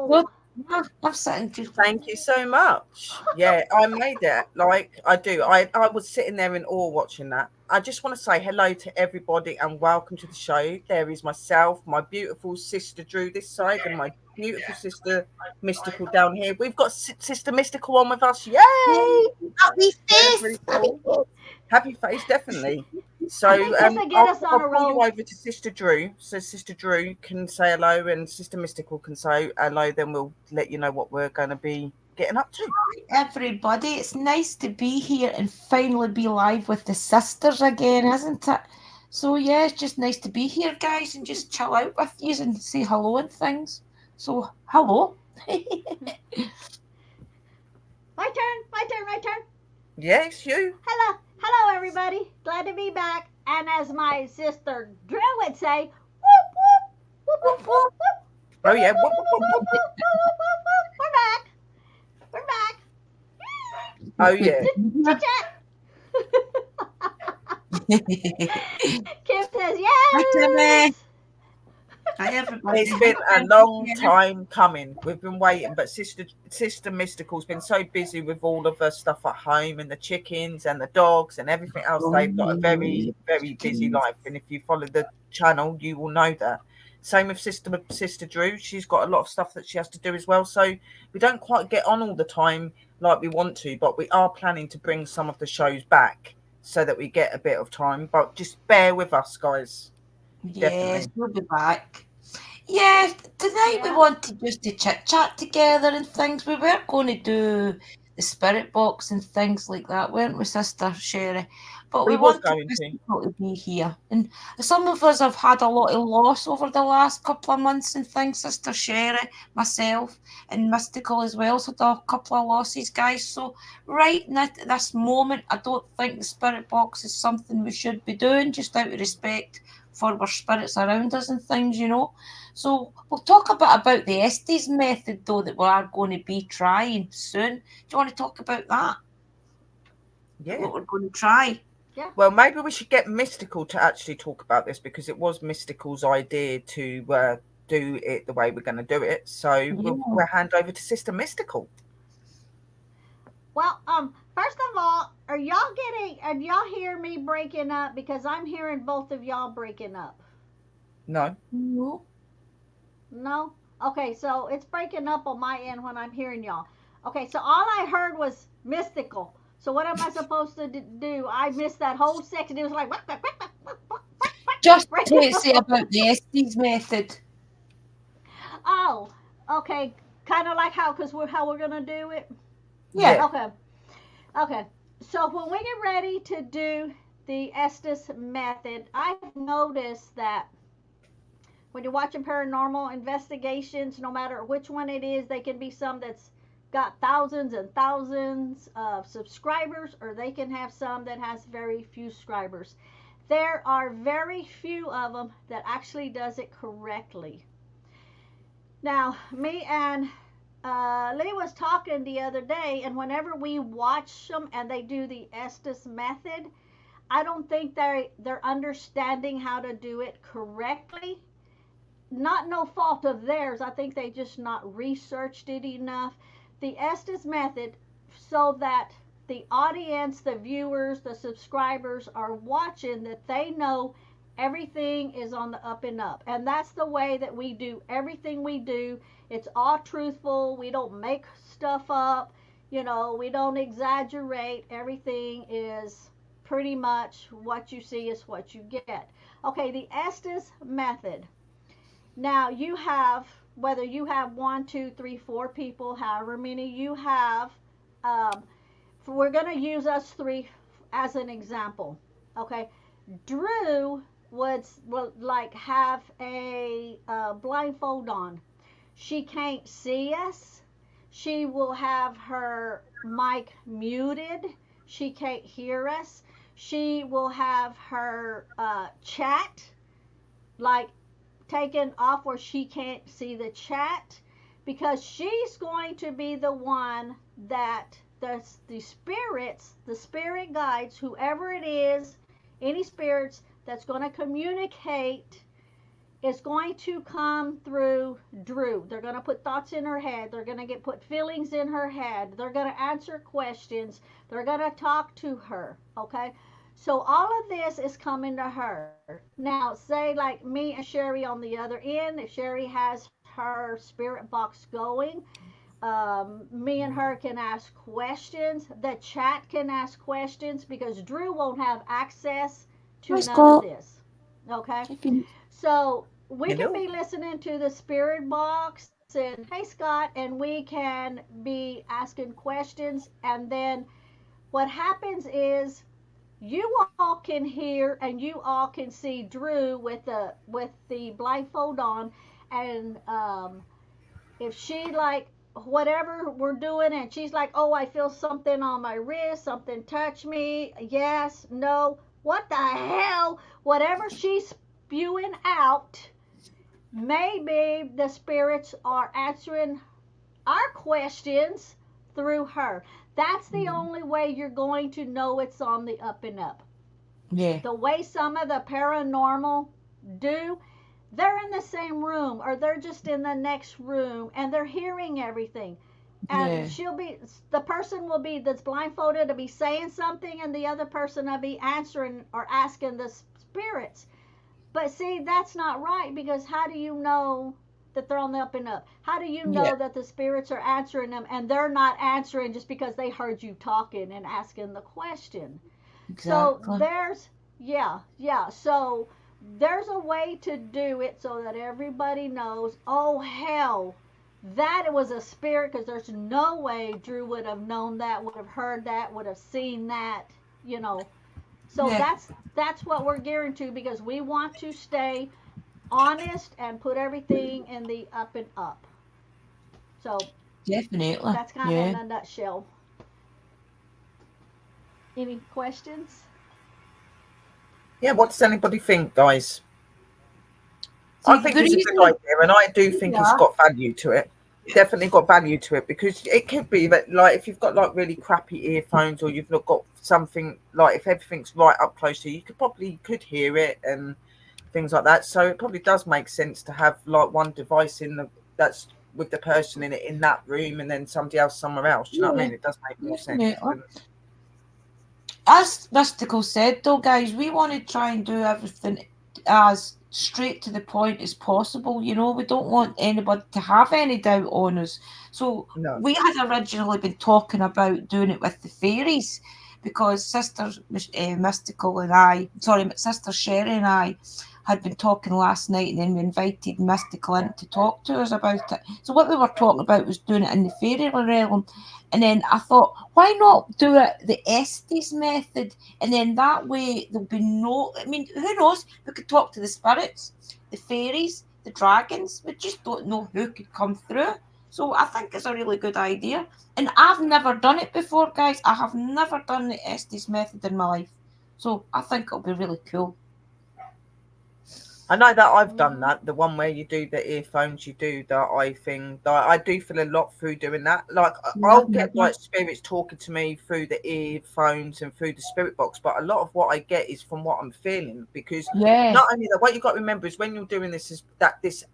Well, Hello. I'm sitting just. Thank you so much. Yeah, I made it. Like I do. I was sitting there in awe watching that. I just want to say hello to everybody and welcome to the show. There is myself, my beautiful sister Drew this side, and my beautiful sister Mystical down here. We've got Sister Mystical on with us. Yay! Happy Very face! Happy cool. face! Happy face, definitely. So I think this will get us on I'll a pull you roll. over to Sister Drew. So Sister Drew can say hello and Sister Mystical can say hello. Then we'll let you know what we're going to be getting up to. Everybody, it's nice to be here and finally be live with the sisters again, isn't it? So yeah, it's just nice to be here, guys, and just chill out with you and say hello and things. So hello. My turn. My turn. My turn. Yes, you. Hello. Hello, everybody. Glad to be back. And as my sister Drew would say, whoop whoop whoop whoop whoop whoop. Oh Whoop, yeah. whoop, whoop, whoop, whoop, whoop, whoop, whoop, whoop. We're back. We're back. Oh yeah. Chit chat. Kim says Hi, Timmy. yes. Hi, everybody. It's Hi, been a Tim. long Yeah. time coming. We've been waiting, but Sister Mystical's been so busy with all of her stuff at home and the chickens and the dogs and everything else. They've got a very busy life. And if you follow the channel, you will know that. Same with Sister Drew. She's got a lot of stuff that she has to do as well. So we don't quite get on all the time like we want to, but we are planning to bring some of the shows back so that we get a bit of time. But just bear with us, guys. Yes, Definitely. we'll be back. Yeah, tonight we Yeah. wanted just to chit chat together and things. We were going to do the spirit box and things like that, weren't we, Sister Sherry? But we We was wanted going to. Mystical to be here. And some of us have had a lot of loss over the last couple of months and things. Sister Sherry, myself, and Mystical as well. So a couple of losses, guys. So right now, at this moment, I don't think the spirit box is something we should be doing, just out of respect for our spirits around us and things, you know. So we'll talk a bit about the Estes method though that we are going to be trying soon. Do you want to talk about that? Yeah. What we're going to try? Yeah. Well, maybe we should get Mystical to actually talk about this because it was Mystical's idea to do it the way we're going to do it. So Yeah. we'll hand over to Sister Mystical. Well, first of all, are y'all hear me breaking up? Because I'm hearing both of y'all breaking up. No. No. No? Okay, so it's breaking up on my end when I'm hearing y'all. Okay, so all I heard was mystical. So what am I supposed to do? I missed that whole section. It was like, Just to say what? about the Estes method. Oh, okay. Kind of like how we're gonna do it. Yeah. Yeah. Okay, okay. So when we get ready to do the Estes method, I've noticed that when you're watching paranormal investigations, no matter which one it is, they can be some that's got thousands and thousands of subscribers, or they can have some that has very few subscribers. There are very few of them that actually does it correctly. Now, me and Lee was talking the other day, and whenever we watch them and they do the Estes method, I don't think they're understanding how to do it correctly. Not no fault of theirs. I think they just not researched it enough. The Estes method, so that the audience, the viewers, the subscribers are watching, that they know everything is on the up and up. And that's the way that we do everything we do. It's all truthful. We don't make stuff up. We don't exaggerate. Everything is pretty much what you see is what you get. Okay, the Estes method. Now you have, whether you have one, two, three, four people, however many you have, um, we're going to use us three as an example. Okay, Drew would like have a blindfold on. She can't see us. She will have her mic muted. She can't hear us. She will have her chat like taken off where she can't see the chat, because she's going to be the one that the spirits, the spirit guides, whoever it is, any spirits that's going to communicate is going to come through Drew. They're going to put thoughts in her head. They're going to get put feelings in her head. They're going to answer questions. They're going to talk to her. Okay. So all of this is coming to her. Now, say like me and Sherry on the other end, if Sherry has her spirit box going, me and her can ask questions. The chat can ask questions because Drew won't have access to Hi, none of Scott. this. Okay? If you, So we can Hello. be listening to the spirit box and hey Scott, and we can be asking questions, and then what happens is you all can hear and you all can see Drew with the blindfold on, and if she like whatever we're doing and she's like, oh, I feel something on my wrist, something touch me, yes, no, what the hell, whatever she's spewing out, maybe the spirits are answering our questions through her. That's the only way you're going to know it's on the up and up. yeah, The way some of the paranormal do, they're in the same room or they're just in the next room and they're hearing everything. And yeah, she'll be, the person will be that's blindfolded to be saying something and the other person will be answering or asking the spirits. But see, that's not right because how do you know that they're on the up and up? How do you yeah, know that the spirits are answering them and they're not answering just because they heard you talking and asking the question? So exactly. yeah. So there's a way to do it so that everybody knows, oh, hell, that it was a spirit because there's no way Drew would have known that, would have heard that, would have seen that, you know. So Yeah, that's what we're gearing to because we want to stay honest and put everything in the up and up. So definitely. that's kind of in Yeah. a nutshell. Any questions? Yeah, what does anybody think, guys? I See, think the it's a good reason, idea, and I do think it's yeah, got value to it. Definitely got value to it because it could be that, like, if you've got like really crappy earphones, or you've not got something like if everything's right up close to you, you could probably could hear it and things like that. So it probably does make sense to have like one device in the that's with the person in it in that room, and then somebody else somewhere else. Do you know what I yeah, mean? It does make more sense. definitely. And As Mystical said, though, guys, we want to try and do everything as straight to the point as possible. You know, we don't want anybody to have any doubt on us. So no, we had originally been talking about doing it with the fairies because Sister Mystical and I, sorry, Sister Sherry and I had been talking last night, and then we invited Mystical in to talk to us about it. So what we were talking about was doing it in the fairy realm. And then I thought, why not do it the Estes method? And then that way there'll be no, I mean, who knows? We could talk to the spirits, the fairies, the dragons. We just don't know who could come through. So I think it's a really good idea. And I've never done it before, guys. I have never done the Estes method in my life. So I think it'll be really cool. I know that I've done Mm-hmm. that. The one where you do the earphones, you do the eye thing. I do feel a lot through doing that. Like Yeah, I'll I've get like never. spirits talking to me through the earphones and through the spirit box, but a lot of what I get is from what I'm feeling. Because Yeah. not only that, what you got to remember is when you're doing this is that this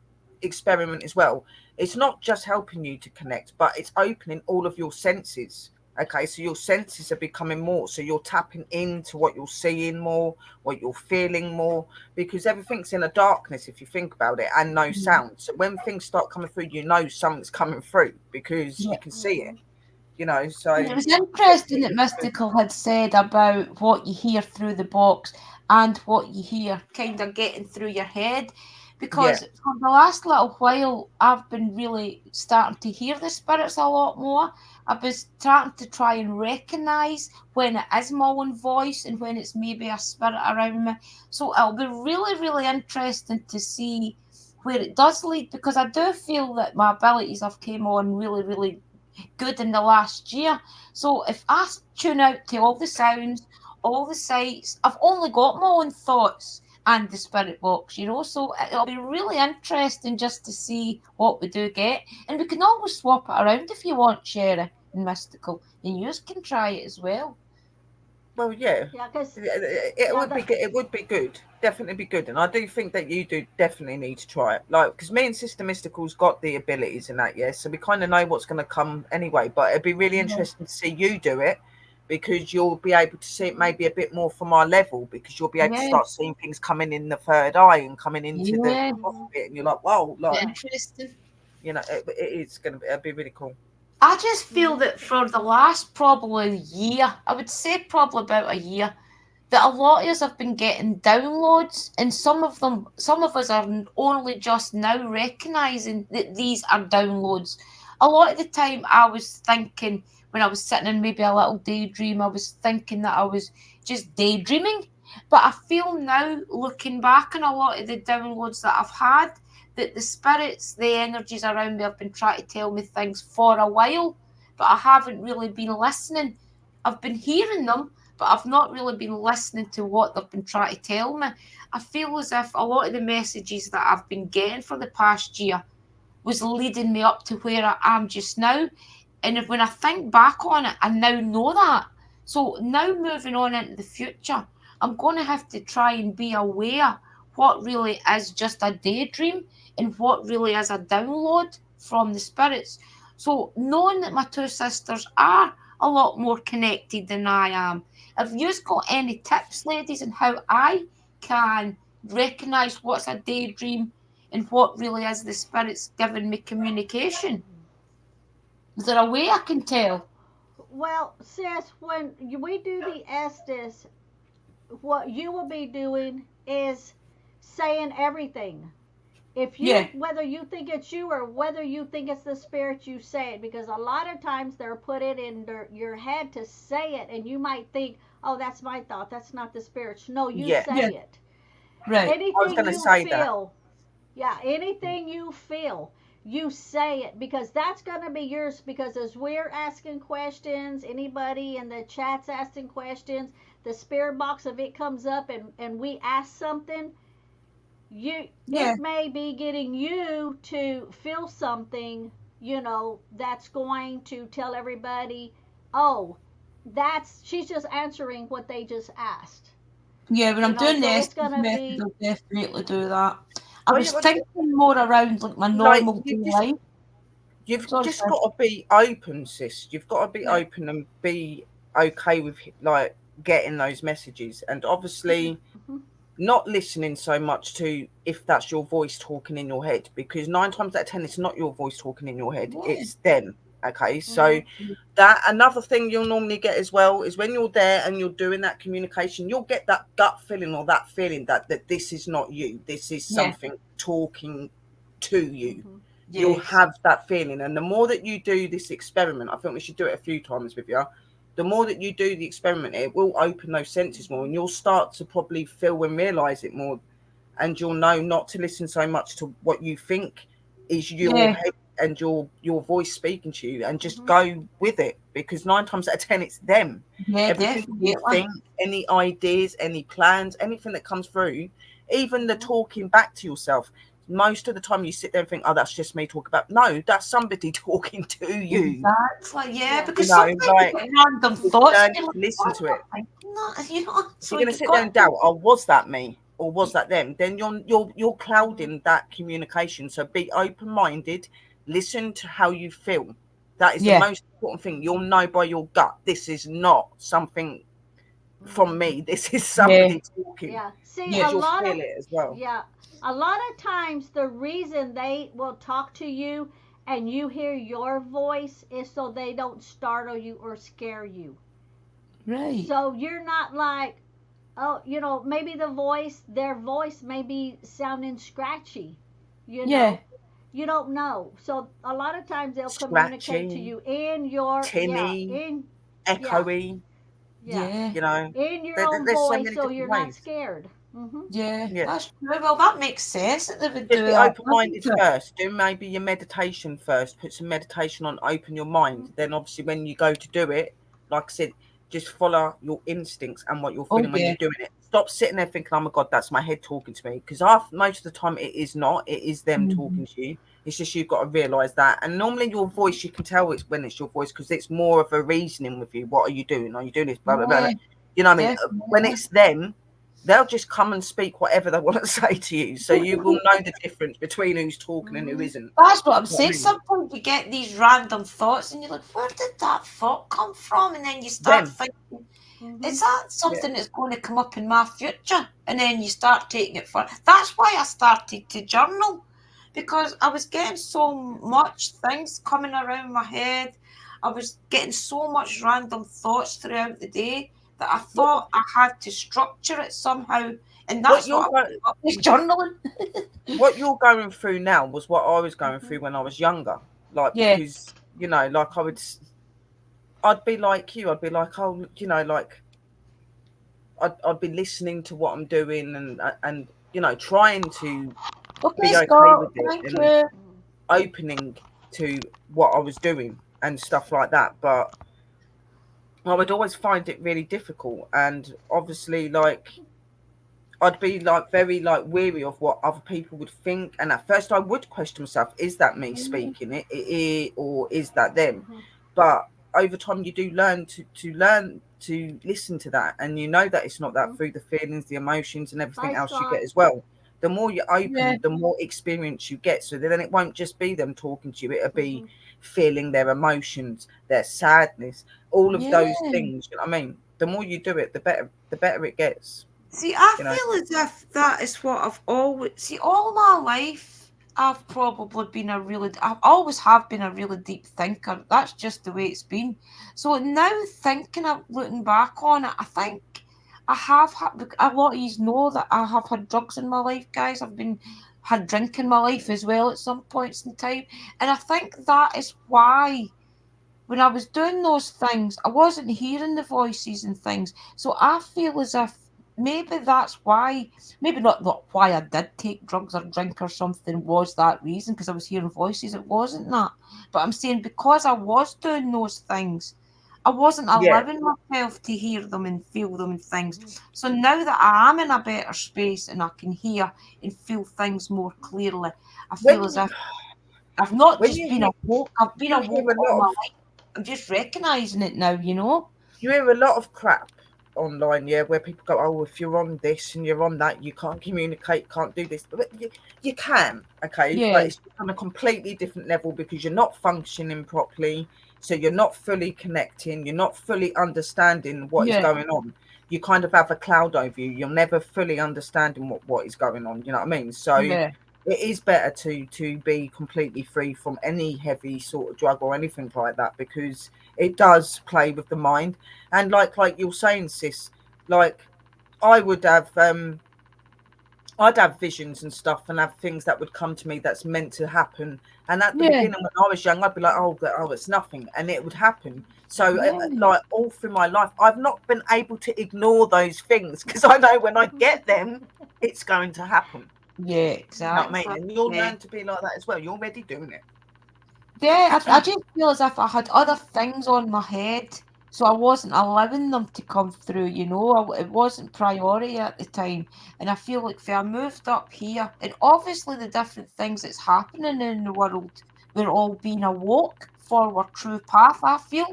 experiment as well. It's not just helping you to connect, but it's opening all of your senses. Okay, so your senses are becoming more. So you're tapping into what you're seeing more, what you're feeling more, because everything's in a darkness if you think about it, and no Mhm. sound. So when things start coming through, you know something's coming through because Yeah. you can see it. Mm-hmm. You know, so And it was it, interesting that Mystical had said about what you hear through the box and what you hear kind of getting through your head. yeah, Because for the last little while, I've been really starting to hear the spirits a lot more. I've been starting to try and recognise when it is my own voice and when it's maybe a spirit around me. So it'll be really, really interesting to see where it does lead because I do feel that my abilities have came on really, really good in the last year. So if I tune out to all the sounds, all the sights, I've only got my own thoughts and the spirit box, you know. So it'll be really interesting just to see what we do get. And we can always swap it around if you want, Sherry and Mystical. And you can try it as well. Well, yeah, Yeah, because it yeah, would be good. It would be good, definitely be good, and I do think that you do definitely need to try it. Like, because me and Sister Mystical's got the abilities in that, yeah, so we kind of know what's going to come anyway. But it'd be really interesting to see you do it because you'll be able to see it maybe a bit more from our level because you'll be able to Yeah, start seeing things coming in the third eye and coming into the yeah, hmm bit, and you're like, whoa, like yeah, interesting. it is going to be, it'd be really cool. I just feel hmm that for the last probably year, I would say probably about a year, that a lot of us have been getting downloads, and some of us are only just now recognizing that these are downloads. A lot of the time, I was thinking when I was sitting in maybe a little daydream, I was thinking that I was just daydreaming. But I feel now, looking back on a lot of the downloads that I've had, that the spirits, the energies around me have been trying to tell me things for a while, but I haven't really been listening. I've been hearing them, but I've not really been listening to what they've been trying to tell me. I feel as if a lot of the messages that I've been getting for the past year was leading me up to where I am just now. And if, when I think back on it, I now know that. So now moving on into the future, I'm going to have to try and be aware what really is just a daydream and what really is a download from the spirits. So knowing that my two sisters are a lot more connected than I am, have you got any tips, ladies, on how I can recognise what's a daydream and what really is the spirits giving me communication? Is there a way I can tell? Well, sis, when we do the Estes, what you will be doing is saying everything. If Yeah, you, whether you think it's you or whether you think it's the spirit, you say it, because a lot of times they're put it in your head to say it, and you might think, oh, that's my thought, that's not the spirit's. No, you Yeah, yeah, say it. right. I was Anything going to you say that. feel, yeah, anything you feel, you say it, because that's going to be yours. Because as we're asking questions, anybody in the chat's asking questions, the spirit box, if it comes up and we ask something, you, Yeah, it may be getting you to feel something, that's going to tell everybody, oh, that's, she's just answering what they just asked. yeah. When I'm doing the So it's Estes going to method, be, I'll definitely do that. I Well, was thinking more around like my like normal day life. you've Sorry, just sorry. got to be open, sis. You've got to be Right. open and be okay with like getting those messages, and obviously mhm, not listening so much to if that's your voice talking in your head, because 9 times out of 10 it's not your voice talking in your head, Yeah. it's them. Okay, so mhm, that another thing you'll normally get as well is when you're there and you're doing that communication, you'll get that gut feeling or that feeling that this is not you, this is Yeah. something talking to you. mhm, You'll Yes. have that feeling, and the more that you do this experiment, I think we should do it a few times with you. The more that you do the experiment, it will open those senses more, mhm, and you'll start to probably feel and realize it more, and you'll know not to listen so much to what you think is your Yeah. head and your voice speaking to you, and just mhm, go with it, because 9 times out of 10 it's them. Yeah. Everything you Definitely. think, any ideas, any plans, anything that comes through, even the mhm, talking back to yourself, most of the time you sit there and think, oh, that's just me talking about, no, that's somebody talking to you. Exactly. Yeah. yeah, You Because know, sometimes you like, get random it's thoughts. And learning you're like, to listen what to am it. I thinking that? You know. If So you're going to you've sit there got and to. doubt, oh, was that me or was that them? Then you're mhm, clouding that communication. So be open minded. Listen to how you feel. That is the Yeah. most important thing. You'll know by your gut. This is not something from mhm. me. This is Yeah. somebody talking, Yeah. See, Yeah. because you'll feel it as well. yeah, a lot of times the reason they will talk to you and you hear your voice is so they don't startle you or scare you. Right. So you're not like, oh, maybe their voice may be sounding scratchy, you Yeah. know. You don't know. So a lot of times they'll communicate to Scratchy, you in your, yeah, tinny, yeah, echoey. yeah, Yeah. You know, in your own there's so voice, many so different you're not ways. scared. Mhm. Yeah. Yeah. That's true. Well, that makes sense that they would do Just be that, open minded doesn't it? first. Do maybe your meditation first. Put some meditation on, open your mind. Mhm. Then, obviously, when you go to do it, like I said, just follow your instincts and what you're Oh feeling when yeah. you're doing it. Stop sitting there thinking, oh my God, that's my head talking to me. Because most of the time, it is not. It is them Mhm. talking to you. It's just you've got to realize that. And normally, your voice, you can tell it's when it's your voice because it's more of a reasoning with you. What are you doing? Are you doing this? Blah, blah, blah, blah. Yeah. You know what I mean? When definitely. it's them, they'll just come and speak whatever they want to say to you. So you will know the difference between who's talking and who Mhm. isn't. That's what I'm You know what saying. I mean? Sometimes you get these random thoughts, and you're like, "Where did that thought come from?" And then you start Them. thinking, "Is Mhm. that Yeah. something that's going to come up in my future?" And then you start taking it for. That's why I started to journal, because I was getting so much things coming around my head. I was getting so much random thoughts throughout the day that I What thought I had to structure it somehow, and what that's you're what I going put up was journaling. what you're going through now was what I was going through Mhm. when I was younger. Like Yeah, because like I'd be like you. I'd be like, oh, like I'd be listening to what I'm doing and trying to okay, be okay Scott, with it thank and you. opening to what I was doing and stuff like that. But I would always find it really difficult, and obviously, like I'd be like very like weary of what other people would think. And at first, I would question myself: is that me speaking or is that them? Mhm. But over time, you do learn to listen to that, and you know that it's not that Mhm. through the feelings, the emotions, and everything Bye, else you get Scott. as well. The more you Yeah, open, the more experience you get. So then it won't just be them talking to you; it'll be Mhm. feeling their emotions, their sadness, all of those yeah. things. You know what I mean? The more you do it, the better it gets. See, I You know. feel as if that is what I've always see all my life. I've probably been I've always have been a really deep thinker. That's just the way it's been. So now thinking of looking back on it, I think I have had a lot of you know that I have had drugs in my life, guys. I've been had drink in my life as well at some points in time, and I think that is why when I was doing those things, I wasn't hearing the voices and things. So I feel as if maybe that's why, maybe not why I did take drugs or drink or something was that reason because I was hearing voices. It wasn't that. But I'm saying because I was doing those things, I wasn't Yeah. allowing myself to hear them and feel them and things. Mhm. So now that I am in a better space and I can hear and feel things more clearly, I feel as When if I've not when just you been hear awoke, I've been you hear awoke a all lot my of life. I'm just recognising it now, you know? you hear a lot of crap online, yeah, where people go, oh, if you're on this and you're on that, you can't communicate, can't do this. But you can, okay, but Yeah, it's on a completely different level because you're not functioning properly, so you're not fully connecting, you're not fully understanding what is yeah, going on. You kind of have a cloud over you. You're never fully understanding what is going on. You know what I mean? So yeah, it is better to be completely free from any heavy sort of drug or anything like that because it does play with the mind. And like you're saying, sis, like I would have I'd have visions and stuff and have things that would come to me that's meant to happen. And at the yeah, beginning, when I was young, I'd be like, oh, it's nothing. And it would happen. So, yeah, like, all through my life, I've not been able to ignore those things because I know when I get them, it's going to happen. yeah, You know what I mean? exactly. And you'll Yeah. learn to be like that as well. You're already doing it. Yeah, I just feel as if I had other things on my head, so I wasn't allowing them to come through, you know. It wasn't priority at the time. And I feel like if I moved up here, and obviously the different things that's happening in the world, we're all being awoke for our true path, I feel.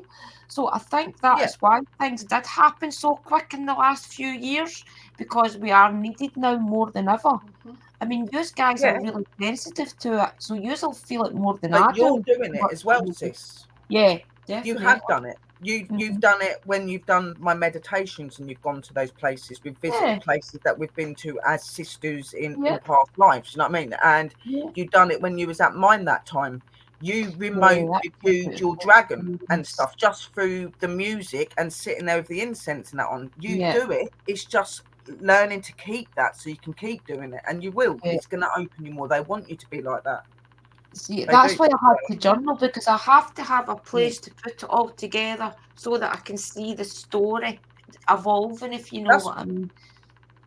So I think that Yeah. is why things did happen so quick in the last few years, because we are needed now more than ever. Mhm. I mean, yous guys are Yeah. really sensitive to it, so you'll feel it more than But I you're do. doing it But as well, sis. yeah, You definitely. have done it. You've Mhm. done it when you've done my meditations and you've gone to those places. We've visited Yeah, places that we've been to as sisters in yep, past lives. You know what I mean? And yeah, you've done it when you was at mine that time. You yeah. remote That's a reviewed your beautiful dragon and experience. stuff just through the music and sitting there with the incense and that on. You Yeah, do it. It's just learning to keep that so you can keep doing it, and you will. yeah. It's going to open you more. They want you to be like that. See, They do. that's why I had to journal because I have to have a Mm. place to put it all together so that I can see the story evolving, if you know That's what I mean.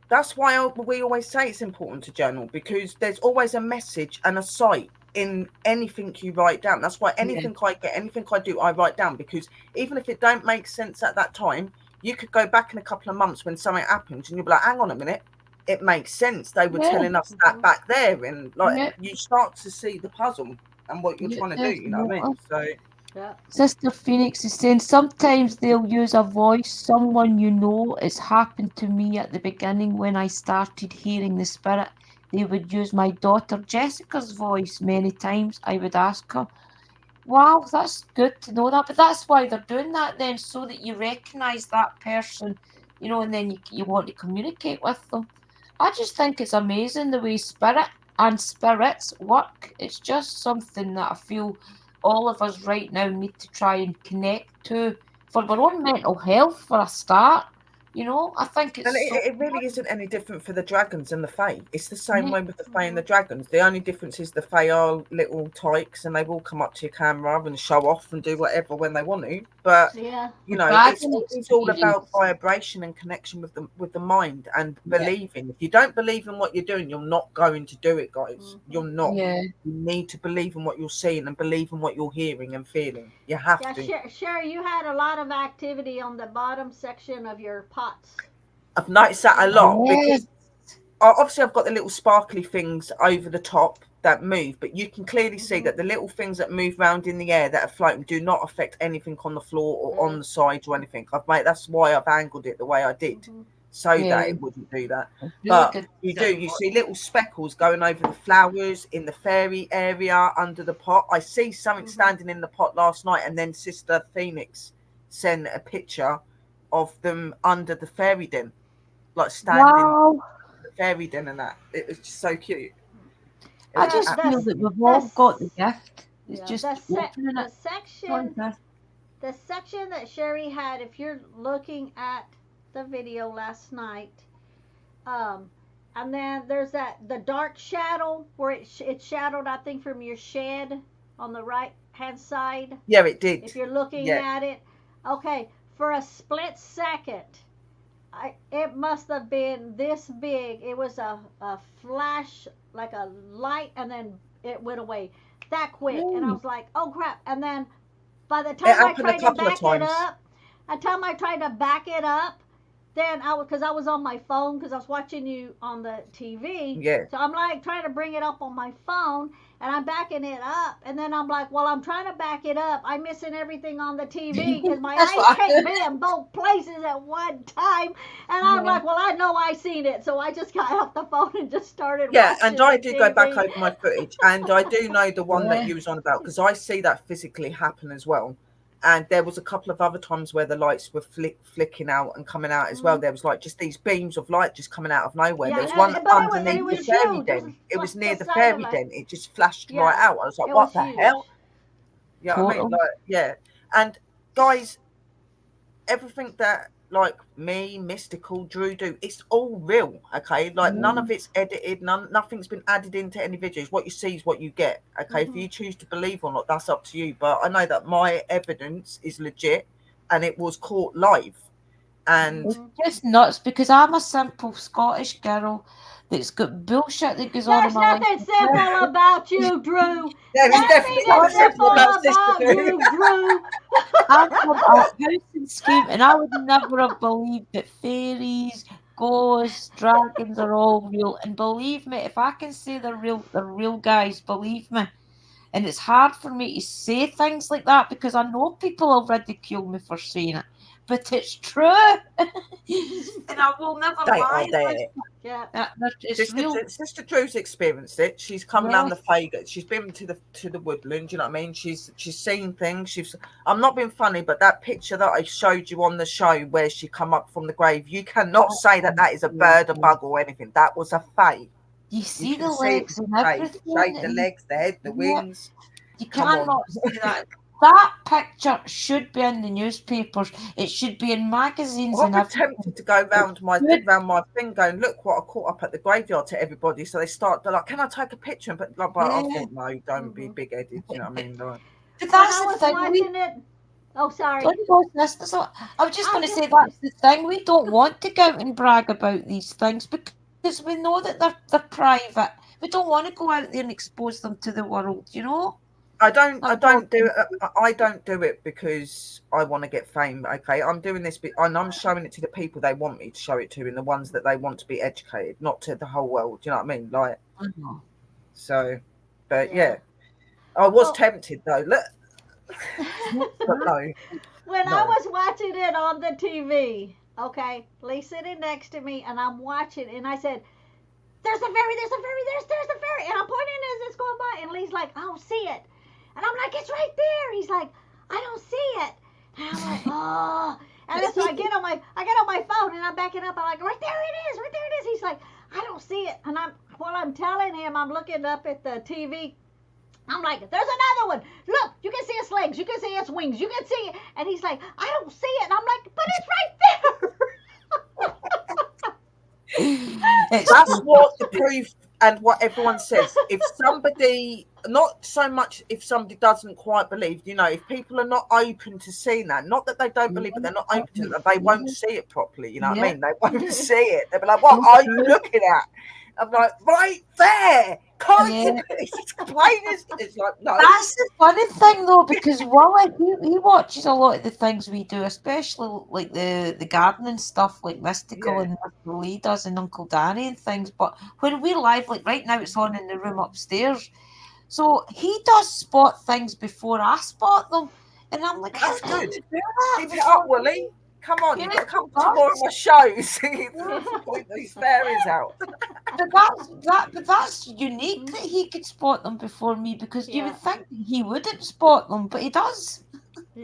That's why we always say it's important to journal because there's always a message and a sight in anything you write down. That's why Yeah, anything I get, anything I do, I write down because even if it don't make sense at that time, you could go back in a couple of months when something happens and you'll be like, hang on a minute, it makes sense. They were yeah, telling us that Mhm. back there, and like yeah, you start to see the puzzle and what you're yeah, trying to do. You know what I mean? definitely. So. Yeah. Sister Phoenix is saying sometimes they'll use a voice, someone you know. It's happened to me at the beginning when I started hearing the spirit. They would use my daughter Jessica's voice many times. I would ask her, wow, that's good to know that. But that's why they're doing that then, so that you recognise that person, and then you want to communicate with them. I just think it's amazing the way spirit and spirits work. It's just something that I feel all of us right now need to try and connect to for our own mental health for a start. I think it's And so it really isn't any different for the dragons and the fae. It's the same yeah, way with the fae and the dragons. The only difference is the fae are little tykes and they will come up to your camera and show off and do whatever when they want to. But Yeah. you the know, dragon it's all about experience. vibration and connection with the mind and Yeah, believing. If you don't believe in what you're doing, you're not going to do it, guys. Hmm. You're not. yeah. You need to believe in what you're seeing and believe in what you're hearing and feeling. You have Yeah, to. Sherry, you had a lot of activity on the bottom section of your pots. I've noticed that a lot Yes. because obviously I've got the little sparkly things over the top that move, but you can clearly see Hmm. that the little things that move around in the air that are floating do not affect anything on the floor or on Good. the sides or anything. That's why I've angled it the way I did, Hmm. so that Yeah. it wouldn't do that. It's really But good you see little speckles going over the flowers in the fairy area under the pot. I see something Hmm. standing in the pot last night, and then Sister Phoenix sent a picture of them under the fairy den, like standing Wow. the fairy den and that. It was just so cute. It I was The just feel the that absolutely. we've all got the the gift. It's yeah just opening it. the Sorry, section Beth. the section that Sherry had. If you're looking at the video last night, um, and then there's the dark shadow where it's shadowed. I think from your shed on the right hand side. Yeah, it did. If you're looking Yeah, at it, okay, for a split second, it must have been this big. It was a flash, like a light, and then it went away that quick. And I Really? was like, oh crap. And then by the it time I happened a tried to couple of back it times. up, by the time I tried to back it up, then because I was on my phone because I was watching you on the TV. Yeah. So I'm like trying to bring it up on my phone and I'm backing it up. And then I'm like, well, I'm trying to back it up. I'm missing everything on the TV because my That's eyes what I can't do. be in both places at one time. And I'm Yeah. like, well, I know I seen it. So I just got off the phone and just started Yeah, and watching I the do go back TV. over my footage, and I do know the one that Yeah. you was on about because I see that physically happen as well. And there was a couple of other times where the lights were flicking out and coming out as well. Mm-hmm. There was like just these beams of light just coming out of nowhere. There Yeah, was one but it underneath the was fairy huge. It was den. It was near the the size of fairy a den. It just flashed right yeah. out. I was like, It "What was the hell?" huge. You know what I mean? Total. Like, yeah. And guys, everything that like me, mystical, Drew do, it's all real. Okay, like none Yeah. of it's edited, nothing's been added into any videos. What you see is what you get. Okay, if Hmm. you choose to believe or not, that's up to you. But I know that my evidence is legit and it was caught live. And It's Hmm. just nuts because I'm a simple Scottish girl that's got bullshit that goes on in There's my life. nothing simple about you, Drew. there is Nothing definitely is nothing simple simple about Sister about Drew. you, Drew. I'm from a house and scheme, and I would never have believed that fairies, ghosts, dragons are all real. And believe me, if I can say they're real guys, believe me. And it's hard for me to say things like that because I know people will ridicule me for saying it, but it's true, and I will never They are lie about there. Yeah. it's real. Sister Drew's experienced it. She's come around the Yes, Fago. She's been to the woodland. You know what I mean? She's seen things. She's. I'm not being funny, but that picture that I showed you on the show where she come up from the grave, you cannot say that that is a bird, a bug, or anything. That was a fae. you You see can the see it was legs and a fae. The everything, shape, the and legs, the head, the yeah, wings. you Come on. cannot say that. That picture should be in the newspapers. It should be in magazines I've and everything. attempted to go It's round my good. thing, going, look what I caught up at the graveyard to everybody. So they're like, can I take a picture? But I Yeah. thought, no, don't be Hmm. big headed. You know what I mean? Like, But When that's I the was thing. We watching it, oh sorry, don't want this. I was just I going was to say just that's the thing. We don't want to go out and brag about these things because we know that they're private. We don't want to go out there and expose them to the world. That's I all. don't do it. I don't do it because I want to get fame. Okay, I'm doing this, and I'm showing it to the people they want me to show it to, and the ones that they want to be educated, not to the whole world. You know what I mean? Like, I know. so, but yeah. yeah, I was Well, tempted though. Look. But no, When I no. was watching it on the TV, okay, Lee's sitting next to me, and I'm watching, and I said, "There's a fairy, there's a fairy, there's a fairy," and I'm pointing as it's going by, and Lee's like, "I don't see it," and I'm like, "It's right there." He's like, "I don't see it," and I'm like, "Oh," and then so I get on my phone, and I'm backing up. I'm like, "Right there it is, right there it is." He's like, "I don't see it," and while I'm telling him, I'm looking up at the TV. I'm like, "There's another one. Look, you can see its legs. You can see its wings. You can see it." And he's like, "I don't see it." And I'm like, "But it's right there." It's That's what the proof and what everyone says. If somebody, not so much if somebody doesn't quite believe, if people are not open to seeing that, not that they don't believe, but they're not open to it, they won't see it properly. You know what I Yeah. mean? They won't see it. They'll be like, "What are you looking at?" I'm like, "Right there. Can't you? Yeah. It's plain as it's like, no." That's the funny thing though, because Wally he watches a lot of the things we do, especially like the gardening stuff, like Mystical Yeah. and Mr. Lee does and Uncle Danny and things. But when we're live, like right now, it's on in the room upstairs. So he does spot things before I spot them, and I'm like, how That's can good. you do that Keep it up, before Willie. me? Come on, Yeah, you've got to come he to more of does. my shows Yeah. to point these fairies out. But that's unique that he could spot them before me because you Yeah, would think that he wouldn't spot them, but he does.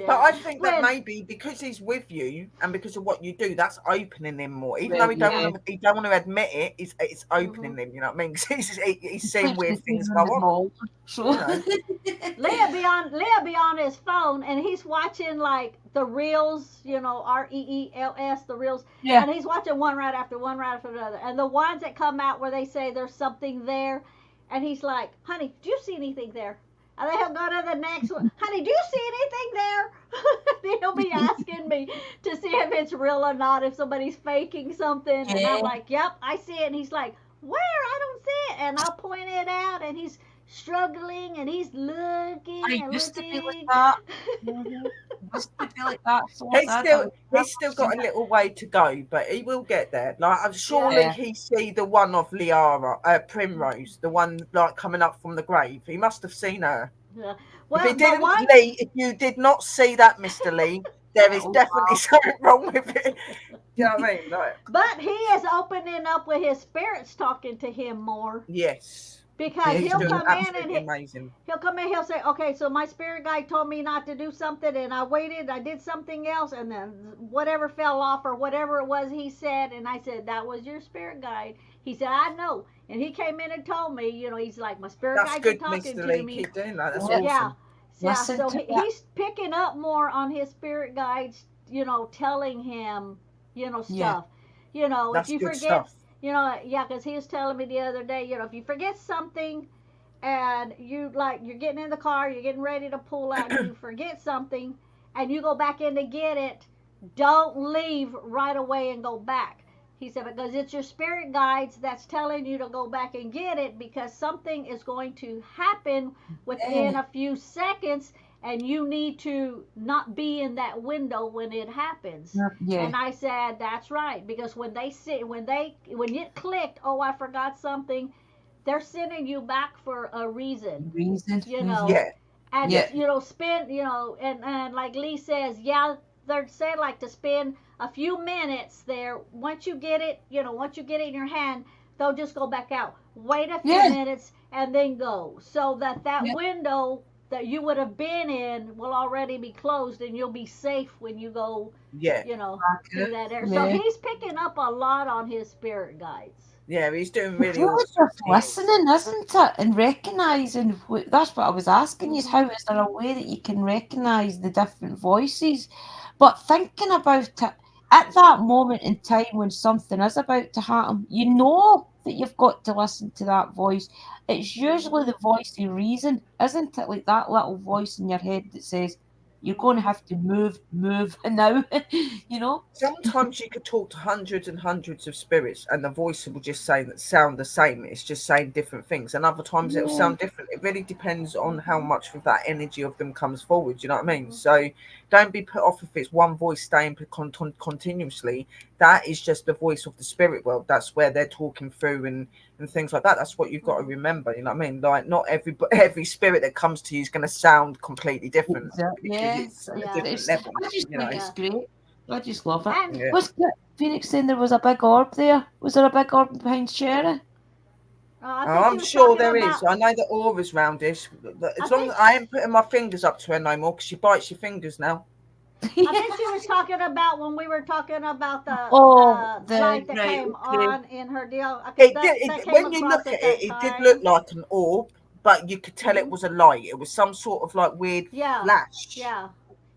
But yeah. I think that When maybe because he's with you and because of what you do, that's opening him more. Even though Well, yeah. he don't want to admit it, it's hmm opening him. You know what I mean? 'Cause he's seeing Keeps the weird things fear go in the on. mall. So You know, Leah be on his phone and he's watching like the reels, reels, the reels, yeah, and he's watching one right after another, and the ones that come out where they say there's something there, and he's like, "Honey, do you see anything there?" And then he'll go to the next one, "Honey, do you see anything there?" He'll be asking me to see if it's real or not, if somebody's faking something, and I'm yeah. like, "Yep, I see it," and he's like, "Where? I don't see it," and I'll point it out, and he's struggling and he's looking I and used to be like looking. that. Mhm. Used to be like that so he's bad. I still would never he's still see got a little way to go, but he will get there. Like I'm Yeah, surely yeah. he see the one of Liara, Primrose, the one like coming up from the grave. He must have seen her. yeah. If he Well, the didn't, one, Lee, if you did not see that, Mr. Lee, there is Oh, definitely something wrong with it. Do you know what I mean? Like, but he is opening up with his spirits talking to him more, yes, because he's he'll doing come in and absolutely amazing. he'll come in, he'll say, "Okay, so my spirit guide told me not to do something, and I waited, I did something else, and then whatever fell off or whatever it was he said," and I said, "That was your spirit guide." He said, "I know," and he came in and told me, he's like, "My spirit That's guides are good, talking Mr. to Lee. me." Keep doing that. That's yeah. Yeah, awesome. yeah. Listen So to that. he's picking up more on his spirit guides, telling him, Yeah. stuff. If That's you good forget, stuff. yeah, because he was telling me the other day, if you forget something and you're getting in the car, you're getting ready to pull out, and you forget something, and you go back in to get it, don't leave right away and go back. He said, because it's your spirit guides that's telling you to go back and get it, because something is going to happen within Yeah. a few seconds, and you need to not be in that window when it happens. Yeah. And I said, that's right, because when it clicked, oh, I forgot something, they're sending you back for a reason, Reason. you Hmm. know Yeah, and yeah, Yeah. to spend, and like Lee says, yeah, they're saying like to spend a few minutes there. Once you get it in your hand, they'll just go back out, wait a few Yeah. minutes, and then go, so that Yeah. window that you would have been in will already be closed, and you'll be safe when you go, yeah, through that area. So Yeah. he's picking up a lot on his spirit guides. yeah. He's doing It's really really awesome. just He is. listening, isn't it? And recognising. That's what I was asking you, is hmm how is there a way that you can recognise the different voices? But thinking about it, at that moment in time when something is about to happen, you know that you've got to listen to that voice. It's usually hmm the voice of reason, isn't it? Like that little voice in your head that says, you're going to hmm have to move now, you know? Sometimes you could talk to hundreds and hundreds of spirits, and the voice will just say that sound the same. It's just saying different things, and other times it'll Yeah. sound different. It really depends on how much of that energy of them comes forward. You know what I mean? hmm So don't be put off if it's one voice staying continuously. That is just the voice of the spirit world. That's where they're talking through and and things like that. That's what you've got to remember. You know what I mean? Like, not every spirit that comes to you is going to sound completely different because it's a different level. I just You think know. it's great. I just love it. And Yeah. Was Phoenix saying there was a big orb there? Was there a big orb behind Sherry? I Oh, think she I'm was sure talking there about. is. I know the aura's round this. I As long think as I ain't putting my fingers up to her no more because she bites your fingers now. I think she was talking about when we were talking about Oh, the the light that right, came okay. on in her deal because It did. that came When you across look at at it, that it did look time. like an orb, but you could tell it Hmm. was a light. It was some sort of like weird Yeah, flash, yeah.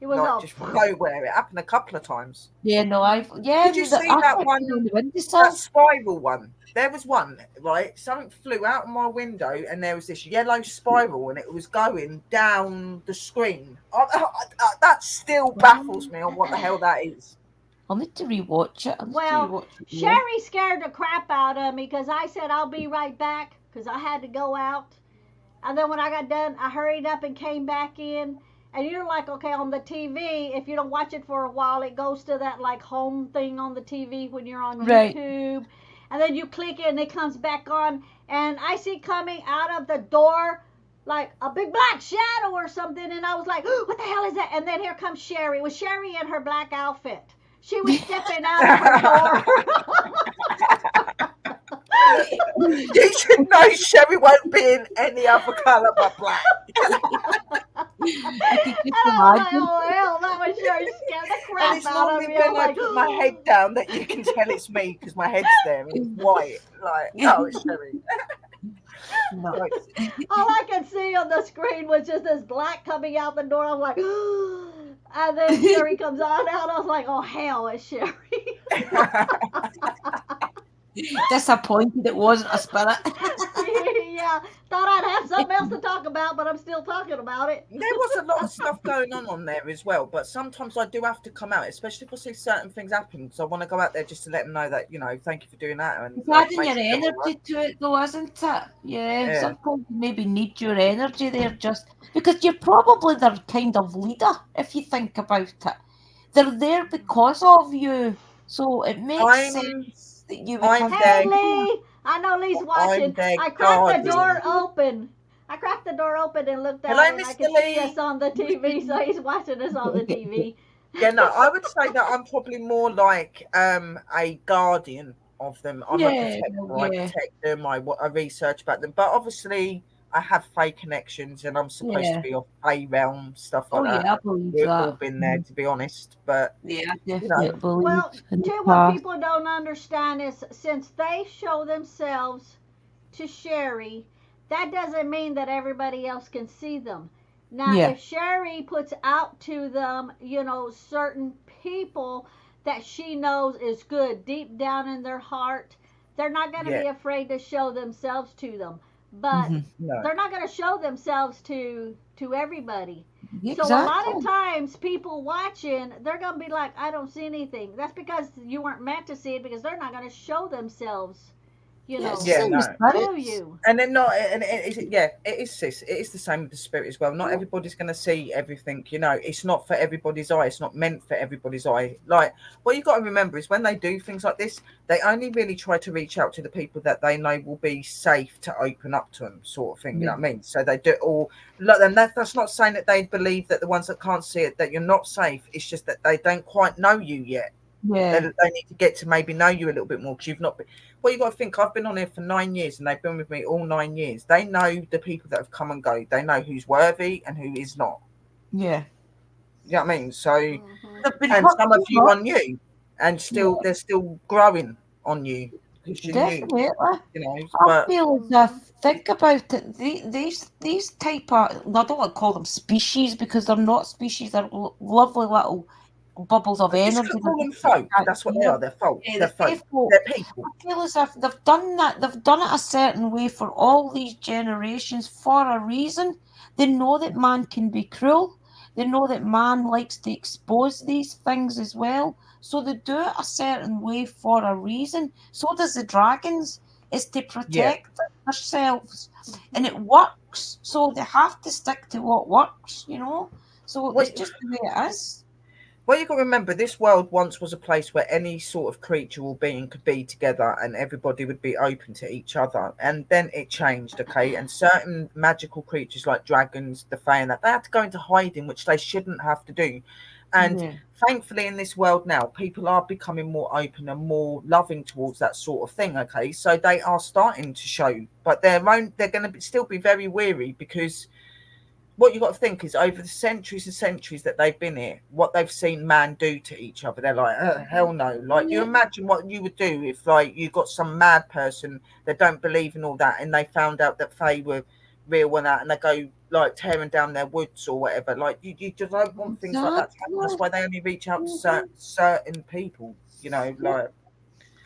It was like all. just from nowhere. It happened a couple of times. Yeah, no, Did you see I that put it on one? the That windowsill. spiral one. There was one, right? Something flew out of my window, and there was this yellow spiral, and it was going down the screen. That still baffles me on what the hell that is. I'll need to rewatch it. I'll need to Well, rewatch it. Yeah. Sherry scared the crap out of me because I said I'll be right back because I had to go out. And then when I got done, I hurried up and came back in. And you're like, okay, on the TV, if you don't watch it for a while, it goes to that like home thing on the TV when you're on Right. YouTube. And then you click it and it comes back on. And I see coming out of the door like a big black shadow or something. And I was like, oh, what the hell is that? And then here comes Sherry. It was Sherry in her black outfit. She was stepping out of her door. You should know Sherry won't be in any other colour but black. I could And just I was like, imagine. oh hell, that was sure scared the And crap it's out of normally me. I when was I like, put my head down that you can tell it's me because my head's there and it's white. Like, oh, it's Sherry. No. Like, all I could see on the screen was just this black coming out the door. I was like, and then Sherry comes on out. I was like, oh hell, it's Sherry. Disappointed it wasn't a spirit. Yeah, thought I'd have something else to talk about, but I'm still talking about it. there was a lot of stuff going on there as well, but sometimes I do have to come out, especially if I see certain things happen, because I want to go out there just to let them know that, you know, thank you for doing that. And It's like, adding make your sure they're all energy to it, though, isn't it? Yeah, right. sometimes you maybe need your energy there just because you're probably their kind of leader, if you think about it. They're there because of you, so it makes I'm sense that you would I'm have Hey their them. Lee, I know Lee's I'm watching. their I cracked the door guardian. open. I cracked the door open and looked Hello, out, and I Mr. could see us Lee. on the TV. So he's watching us on the TV. Yeah, no, I would say that I'm probably more like a guardian of them. I'm a Yeah, protector. I yeah, protect them. I research about them. But obviously, I have fake connections, and I'm supposed to yeah. be of Fey realm stuff Oh like that. yeah, I believe We've all that. been there, to be honest. But Yeah, I you know, definitely believe Well, in the too, what past. people don't understand is since they show themselves to Sherry, that doesn't mean that everybody else can see them. Now, Yeah, if Sherry puts out to them, certain people that she knows is good deep down in their heart, they're not going to yeah, be afraid to show themselves to them. But hmm, no, they're not going to show themselves to everybody. So a lot of exactly. times people watching, they're going to be like, I don't see anything. That's because you weren't meant to see it because they're not going to show themselves, you Yeah, it's know, the yeah, same with no. to spirits. you. And then not, and yeah, it is sis. It is the same with the spirit as well. Not Yeah, everybody's going to see everything. You know, it's not for everybody's eye. It's not meant for everybody's eye. Like, what you got to remember is when they do things like this, they only really try to reach out to the people that they know will be safe to open up to them, sort of thing. You know yeah, what I mean? So they do it all. Look, and that's not saying that they believe that the ones that can't see it that you're not safe. It's just that they don't quite know you yet. yeah. They need to get to maybe know you a little bit more because you've not been. Well, you got to think. I've been on here for 9 years, and they've been with me all 9 years. They know the people that have come and go. They know who's worthy and who is not. Yeah. You know what I mean? So, Hmm. They've been and hurt some of too you much. on you, and still Yeah, they're still growing on you because you're new. definitely. You know, I but feel as Hmm. if, think about it, these type of, I don't want to call them species because they're not species, they're lovely little bubbles of I just energy could that call them you folk. can't That's what see they are. them. They're folk. Yeah, They're the folk. fae folk. They're people. I feel as if they've done it a certain way for all these generations for a reason. They know that man can be cruel. They know that man likes to expose these things as well. So they do it a certain way for a reason. So does the dragons. It's to Yeah. protect themselves. And it works. So they have to stick to what works. So Well, it's just the way it is. Well, you got to remember, this world once was a place where any sort of creature or being could be together and everybody would be open to each other. And then it changed, okay? And certain magical creatures like dragons, the Fae, and that, they had to go into hiding, which they shouldn't have to do. And Yeah. thankfully, in this world now, people are becoming more open and more loving towards that sort of thing, okay? So they are starting to show, but they're going to still be very weary because what you've got to think is over the centuries and centuries that they've been here, what they've seen man do to each other, they're like, hell no. Like, you Yeah. imagine what you would do if, like, you got some mad person that don't believe in all that and they found out that Fae were real and that, and they go, like, tearing down their woods or whatever. Like, you just don't want things like that to happen. That's Exactly. why they only reach out to Mhm. certain people, you know, Yeah. like,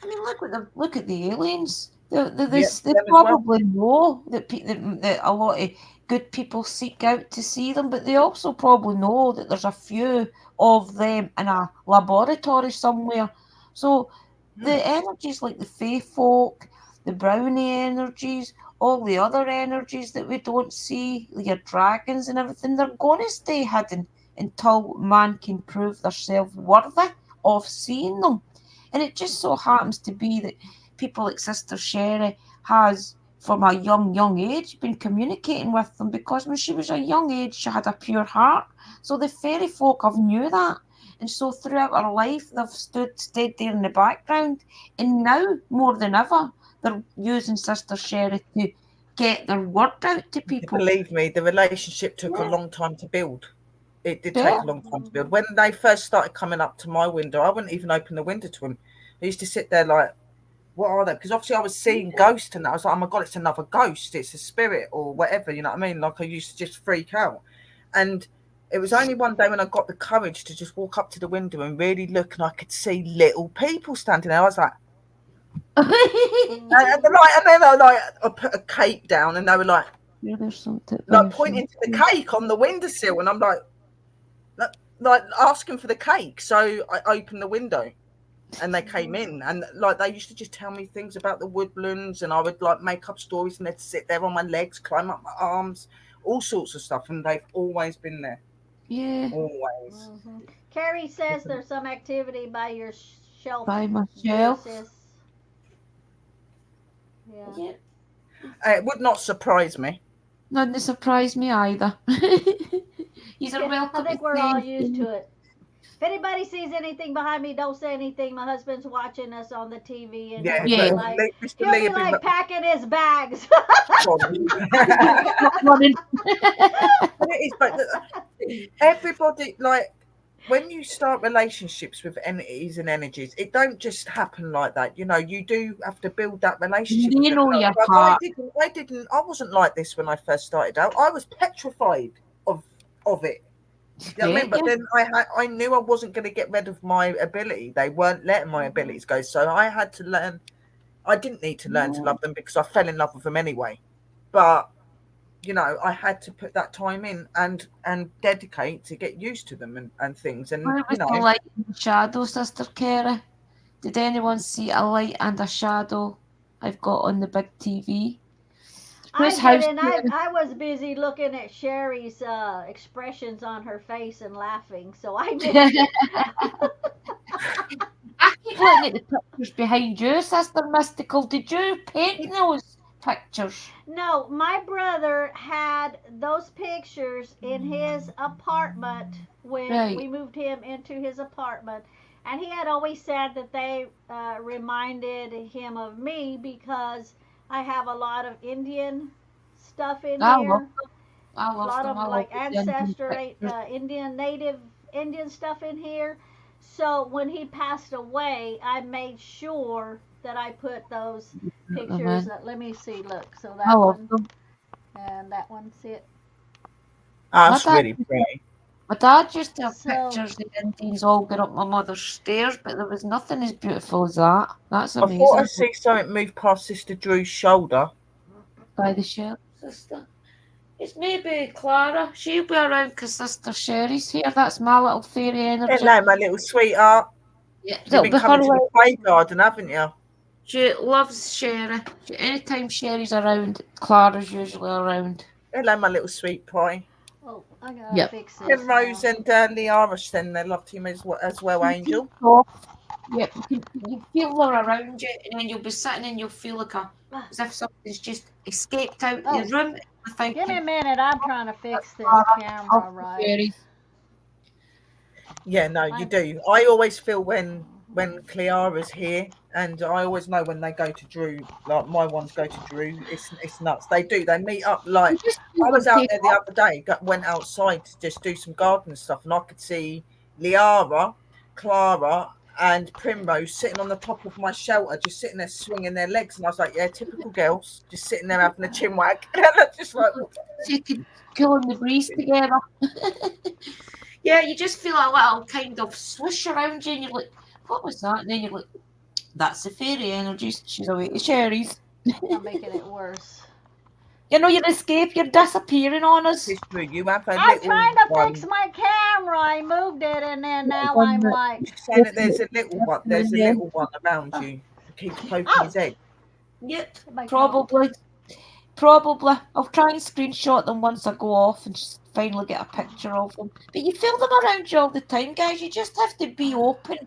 I mean, look at the aliens. yeah, They them as well. probably know that a lot of good people seek out to see them, but they also probably know that there's a few of them in a laboratory somewhere. So Hmm. the energies like the Fae folk, the brownie energies, all the other energies that we don't see, your dragons and everything, they're going to stay hidden until man can prove themselves worthy of seeing them. And it just so happens to be that people like Sister Sherry has, from a young age, been communicating with them because when she was a young age, she had a pure heart. So the fairy folk have knew that. And so throughout her life, they've stayed there in the background. And now, more than ever, they're using Sister Sherry to get their word out to people. Believe me, the relationship took a Yeah, long time to build. It did yeah, take a long time to build. When they first started coming up to my window, I wouldn't even open the window to them. I used to sit there like, what are they? Because obviously I was seeing ghosts and that. I was like, oh my God, it's another ghost. It's a spirit or whatever. You know what I mean? Like, I used to just freak out. And it was only one day when I got the courage to just walk up to the window and really look, and I could see little people standing there. I was like, and, Mhm. and then I put a cake down and they were yeah, there's something like bouncing. pointing to the cake on the windowsill. And I'm like, like asking for the cake. So I opened the window and they came in, and like they used to just tell me things about the woodlands, and I would like make up stories, and they'd sit there on my legs, climb up my arms, all sorts of stuff, and they've always been there, Yeah, always. Mhm. Carrie says there's some activity by your shelf, by dear myself. sis. Yeah. Yeah. It would not surprise me. Doesn't surprise me either. You're I welcome to think we're say all used anything. to it. If anybody sees anything behind me, don't say anything. My husband's watching us on the TV, and Yeah, Yeah. Mr. he'll Lee be had been like packing his bags. gone. Stop running. But it is, but everybody like when you start relationships with entities and energies, it don't just happen like that. You know, you do have to build that relationship with You them. know your Like heart. I wasn't like this when I first started out. I was petrified of of it. You know what I mean? Bet But you. then I knew I wasn't going to get rid of my ability. They weren't letting my Mhm. abilities go, so I had to learn. I didn't need to learn to No. love them because I fell in love with them anyway. But you know, I had to put that time in and dedicate to get used to them and things. And What you was know, the light and the shadow, Sister Kara? Did anyone see a light and a shadow I've got on the big TV? I Whose house? didn't. I was busy looking at Sherry's expressions on her face and laughing, so I missed I it. keep looking at the pictures behind you, Sister Mystical. Did you paint those pictures? No, my brother had those pictures in his apartment when Right. we moved him into his apartment. And he had always said that they reminded him of me because I have a lot of Indian stuff in I love here. them. I A love lot them. of I love like the Indian ancestor pictures. Indian, native Indian stuff in here. So when he passed away, I made sure that I put those Put them pictures. in. Let me see. Look, so I that love one them. and that one's it. My that's dad, really pretty. my dad used to have So pictures of the Indians all going up my mother's stairs, but there was nothing as beautiful as that. That's I thought I amazing. see something move past Sister Drew's shoulder. By the shelf, sister. It's maybe Clara. She'll be around because Sister Sherry's here. That's my little fairy energy. Hello, my little sweetheart. Yeah, You've it'll been be her. coming to the play garden, haven't you? She loves Sherry. Anytime Sherry's around, Clara's usually around. Hello, my little sweet pie. Oh, I gotta Yep. fix this Primrose now. and Liara send their love to you as well, Angel. Yep, you feel her around you, and then you'll be sitting and you'll feel like as if something's just escaped out the Oh, room. I think give me a minute. I'm trying to fix this camera right. Yeah, no, you do. I always feel when Cleara's here, and I always know when they go to Drew. Like my ones go to Drew. It's nuts. They do. They meet up. Like You just feel I was them out take there the other day. Went outside to just do some garden stuff, and I could see Liara, Clara, and Primrose sitting on the top of my shelter, just sitting there swinging their legs, and I was like, "Yeah, typical girls, just sitting there having a chin wag." And I'm just like, taking cooling the breeze together. Yeah, you just feel a little kind of swoosh around you, and you're like, "What was that?" And then you're like, "That's the fairy energies. She's away to Sherry's." I'm making it worse. You know, you're escape. You're disappearing on us. "It's true. You have a I'm little trying to one." fix my camera. I moved it, and then now I'm like, She's saying that there's a little one. There's a little one around you who keeps poking his head. Yep, my probably. Probably. I'll try and screenshot them once I go off and just finally get a picture of them. But you feel them around you all the time, guys. You just have to be open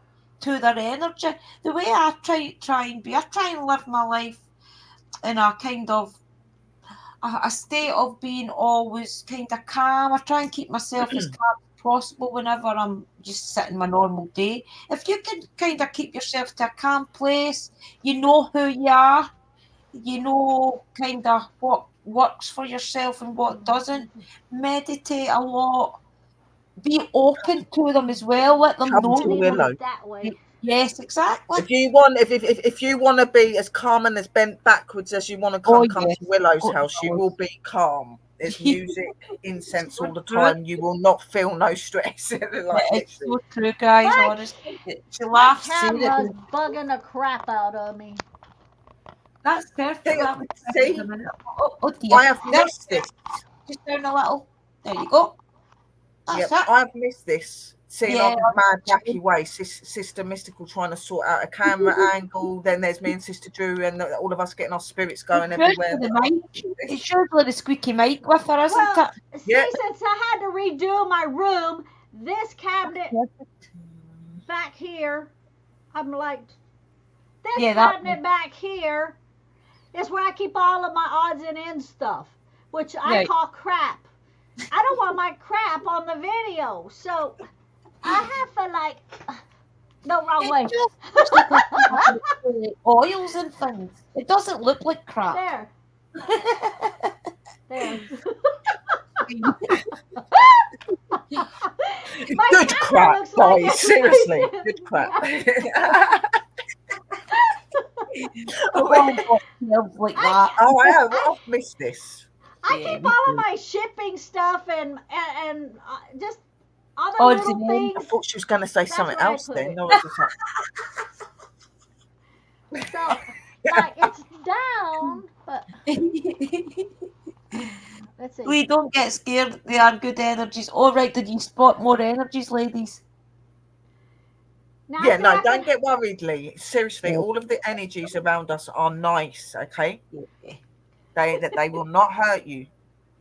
to their energy. The way I try and live my life in a kind of a state of being always kind of calm. I try and keep myself as calm as possible whenever I'm just sitting my normal day. If you can kind of keep yourself to a calm place, you know who you are, you know kind of what works for yourself and what doesn't. Meditate a lot. Be open to them as well. Let them Come know. to Willow. that way. Yes, exactly. If you want, if you want to be as calm and as bent backwards as you want to come yes. to Willow's Go to house, you Willow's. will be calm. There's music, incense all the time. You will not feel no stress. Like, It's so true, guys. My- Honestly, she My laughs. Saying it. camera's bugging the crap out of me. That's perfect. That was See? a minute. Oh dear. I have missed this. Just down a little. There you go. That's Yep, it. I've missed this. Seeing Yeah. off mad wacky way, Sister Mystical trying to sort out a camera angle. Then there's me and Sister Drew, and all of us getting our spirits going everywhere. The mic. It's usually the squeaky mic with her, isn't Well, it? see, since I had to redo my room, this cabinet back here, I'm like, this cabinet back here is where I keep all of my odds and ends stuff, which I call crap. I don't want my crap on the video, so I have to like, no, wrong way. Oils and things. It doesn't look like crap. There. There. Good crap, guys. Seriously, good crap. Like that. Oh, I have. I've missed this. I keep all of my shipping stuff and just other little things. I thought she was going to say something else then. No, so, like, it's down, but let's see. We don't get scared. They are good energies. All right, did you spot more energies, ladies? Now, yeah, no, don't get worried, Lee. Seriously, all of the energies around us are nice, okay? They will not hurt you.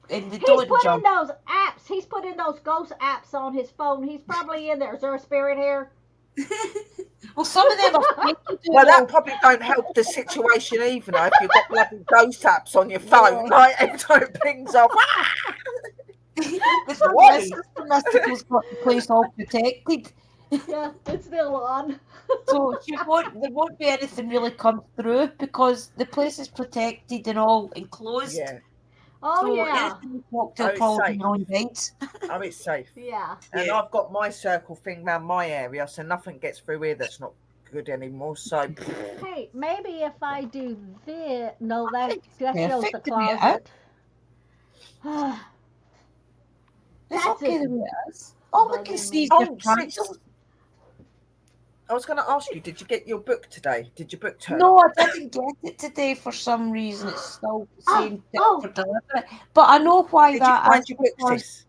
And he's put in those apps. He's put in those ghost apps on his phone. He's probably in there. Is there a spirit here? Well, some of them are. Well, that probably don't help the situation even if you've got bloody ghost apps on your phone. Like every time it pings off. The mystical's got the place all protected. Yeah, it's still on. So there won't be anything really come through because the place is protected and all enclosed. Yeah. Oh, so yeah. Oh, it's safe. Yeah. And I've got my circle thing around my area, so nothing gets through here that's not good anymore. So. Hey, maybe if I do this. No, that shows the closet. That's okay the way it is. All I can see is your candles. I was going to ask you, did you get your book today? Did your book turn No, I didn't get it today for some reason. It's still saying for delivery. But I know why did that you find is. Your book, sis?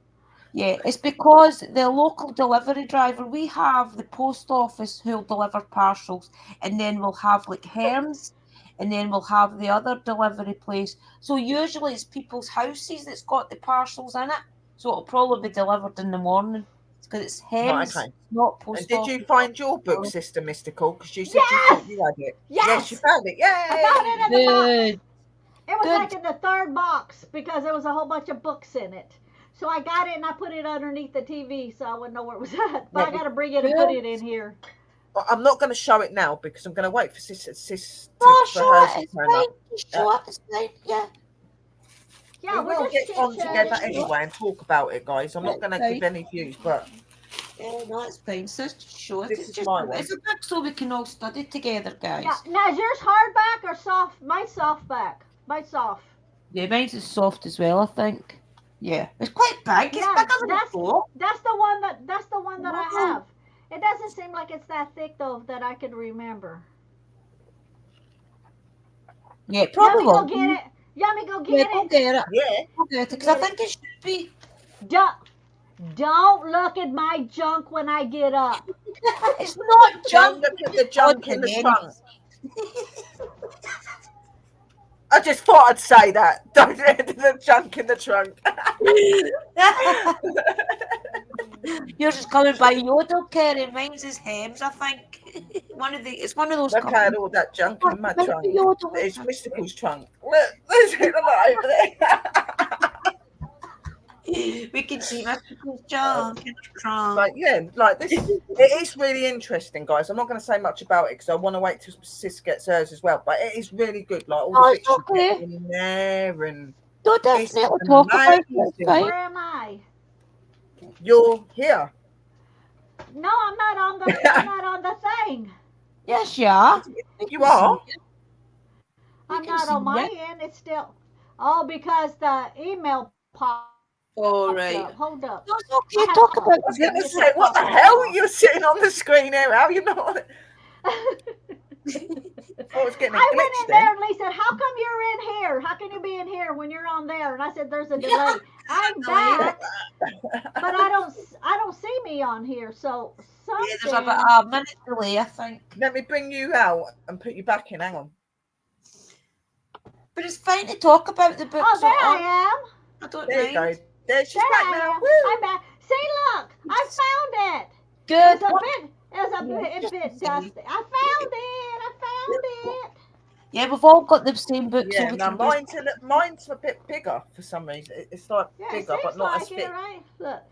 Yeah, it's because the local delivery driver, we have the post office who'll deliver parcels, and then we'll have like Herms, and then we'll have the other delivery place. So usually it's people's houses that's got the parcels in it. so it'll probably be delivered in the morning. Because it's Right, Hems, okay. not And post did office. you find your book, Sister Mystical? Because you said you Yes! thought you had it. Yes! You found it. I found it Yay! in the box. Good. It was Good. like in the third box because there was a whole bunch of books in it. So I got it and I put it underneath the TV so I wouldn't know where it was at. But I got to bring it and put it in here. I'm not going to show it now because I'm going to wait for Sis Oh, for show hers it. to It's turn fine. up. Just show it. It's fine. Yeah. Yeah, We we're will just get chit on together chatting. anyway and talk about it, guys. I'm not That's going to give fine. any views, but Yeah, no, it's fine. So just show it. this It's is just my one. it's a book so we can all study together, guys. Yeah. Now is yours hardback or soft? Mine's softback. Mine's soft. Yeah, mine's is soft as well, I think. Yeah. It's quite big. It's Yeah, bigger than a book. that's the one that I have. It doesn't seem like it's that thick though that I could remember. Yeah, it probably Yummy, go will. get it. Yummy, go Yeah, get go it. get it. Yeah. Go get it. Because I think it should be. Don't look at my junk when I get up. It's not Don't junk. look at the junk in the again. trunk. I just thought I'd say that. Don't look at the junk in the trunk. Yours is covered by Yodel, Kerry. Mine's is Hems, I think. It's one of those. Look at all that junk in my Might be trunk. Yodel. It's Mystical's trunk. Look, there's it over there. We can see Mystical's junk in the trunk. Like, yeah, like this. It is really interesting, guys. I'm not going to say much about it because I want to wait till Sis gets hers as well. But it is really good. Like all the it's bits you okay. get in there, and Don't it's definitely talk about it. amazing. It's fine. Where am I? You're here. No, I'm not on the thing. Yes, you are. You are. I'm can not see on my it. end. It's still. Oh, because the email popped All up. right. Hold up. No, it's okay. I have Talk to- about I was the going to book. say, what the hell? You're sitting on the screen here. How you not? I was getting a I went glitch in there there. and Lee said, "How come you're in here? How can you be in here when you're on there?" And I said, "There's a delay. I'm back, but I don't see me on here. So something." Yeah, there's about a minute delay, I think. Let me bring you out and put you back in. Hang on. But it's fine to talk about the book. Oh, there I am. I don't There you mind. go. There she's There back I now. am. Woo. I'm back. See, look, I found it. Good. It's a bit dusty. I found it. Yeah, we've all got the same book. Yeah, so we now can just... mine's a bit bigger for some reason. It's like Yeah, it bigger, seems but not like as it, thick. right? Look.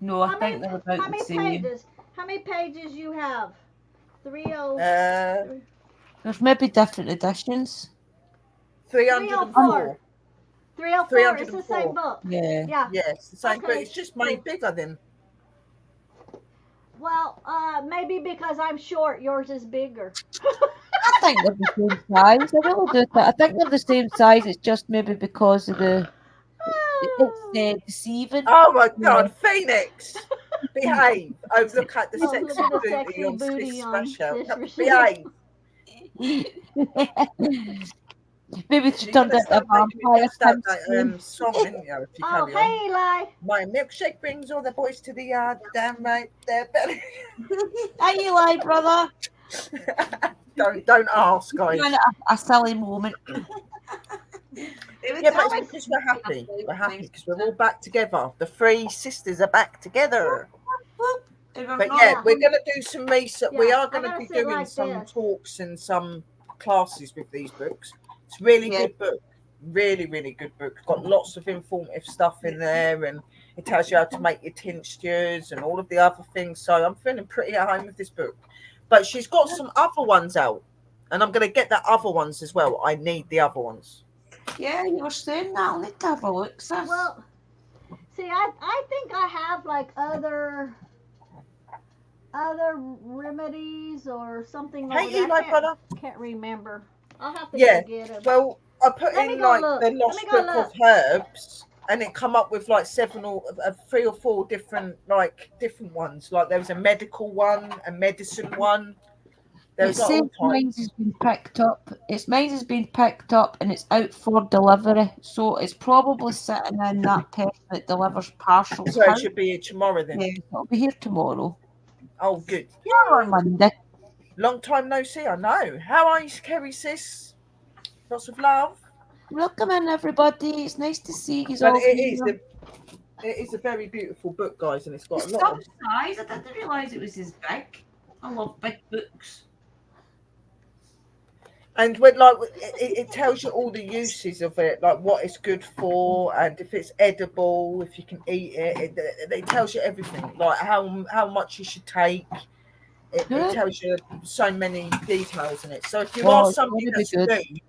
No, I think they're about How the many same. pages? How many pages you have? 30. There's maybe different editions. 304. 304. It's the same 304. book. Yeah. Yeah. Yes, the same, but Okay, it's just made bigger then. Well, maybe because I'm short, yours is bigger. I think they're the same size. I really do. I think they're the same size. It's just maybe because of it's deceiving. Oh my Yeah. God, Phoenix, behave! Oh, look at the Oh, sexy look at the booty sexy on booty Sis on Smash Out. Sis Behave! Maybe she You're turned gonna into a start making me vampire. bust out that song, didn't you? If you Oh, carry on. hey, Eli. My milkshake brings all the boys to the yard. Damn right, they're belly. Hi, Eli, brother. Don't ask, guys. You're in a silly moment. Yeah, but it's because we're happy. We're happy because we're all back together. The three sisters are back together. But yeah, we're going to do some research. We Yeah, are going I to gotta be sit doing like some this. talks and some classes with these books. It's a really good book. Really, really good book. Got lots of informative stuff in there, and it tells you how to make your tinctures and all of the other things. So I'm feeling pretty at home with this book. But she's got some other ones out, and I'm going to get the other ones as well. I need the other ones. Yeah, you were saying that. I'll need to have a look, sis. Well, see, I think I have like other remedies or something like Hey, that. Eli, brother. Can't remember. I'll have to Yeah. go get them. Well, I put Let me in go like look. the Let lost me go book look. of herbs, and it come up with like 3 or 4 different ones. Like there was a medical one, a medicine one. There It was like says all mine types. has been picked up. Mine has been picked up and it's out for delivery. So it's probably sitting in that person that delivers parcels. So it should be here tomorrow then. Yeah, it'll be here tomorrow. Oh, good. Or Monday. Long time no see. I know. How are you, Kerry sis? Lots of love. Welcome in, everybody. It's nice to see you But all here. it is a very beautiful book, guys, and it's got a It's lot some of. size. I didn't realise it was as big. I love big books. And when like it tells you all the uses of it, like what it's good for, and if it's edible, if you can eat it. It tells you everything, like how much you should take. It Good. tells you so many details in it. So if you are Oh, it's somebody going to be that's good.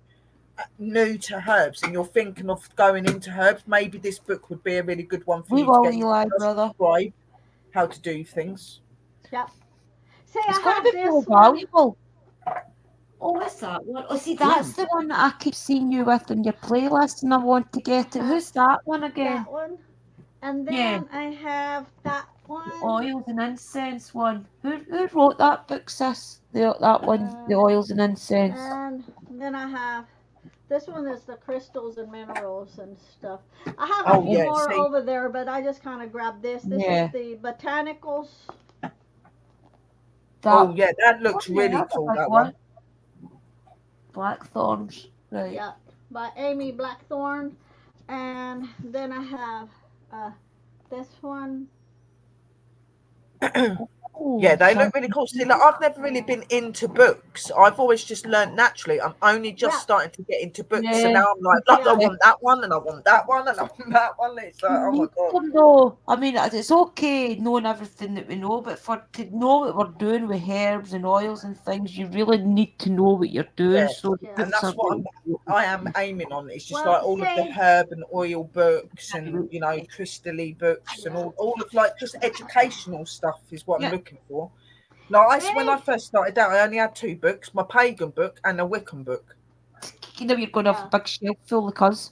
new to herbs and you're thinking of going into herbs, maybe this book would be a really good one for We you to will, get. Eli, Just brother. describe how to do things. Yep. See, It's I going to have be really this one. valuable. Oh, what's that one? Oh, see, that's the one that I keep seeing you with on your playlist, and I want to get it. Who's that one again? That one. And Yeah, then I have that the one. oils and incense one. Who wrote that book, sis? That one, the Uh, oils and incense. and then I have this one is the crystals and minerals and stuff. I have a Oh few Oh, yeah, more see, over there, but I just kind of grabbed this. This is yeah, the botanicals. that. oh yeah, that Oh, looks yeah, really that's a cool. big That one. one. Blackthorns, right? Yeah, by Amy Blackthorn. And then I have uh, this one. Yeah, Oh, they some. look really cool. See, like, I've never really been into books. I've always just learnt naturally. I'm only just Yeah, starting to get into books, so Yeah, now I'm like, I yeah. want that one, and I want that one, and I want that one. It's like, you oh my need god. them though. I mean, it's okay knowing everything that we know, but for to know what we're doing with herbs and oils and things, you really need to know what you're doing. Yeah, So the Yeah. and books that's are what really I am aiming on. It's just Well, like all of the see, herb and oil books, and important. crystally books, and yeah. all of like just educational stuff is what I'm Yeah, looking for. Like when I Any, first started out, I only had two books: my pagan book and a Wiccan book. you know you're going to have yeah. a big shelf full of cuz.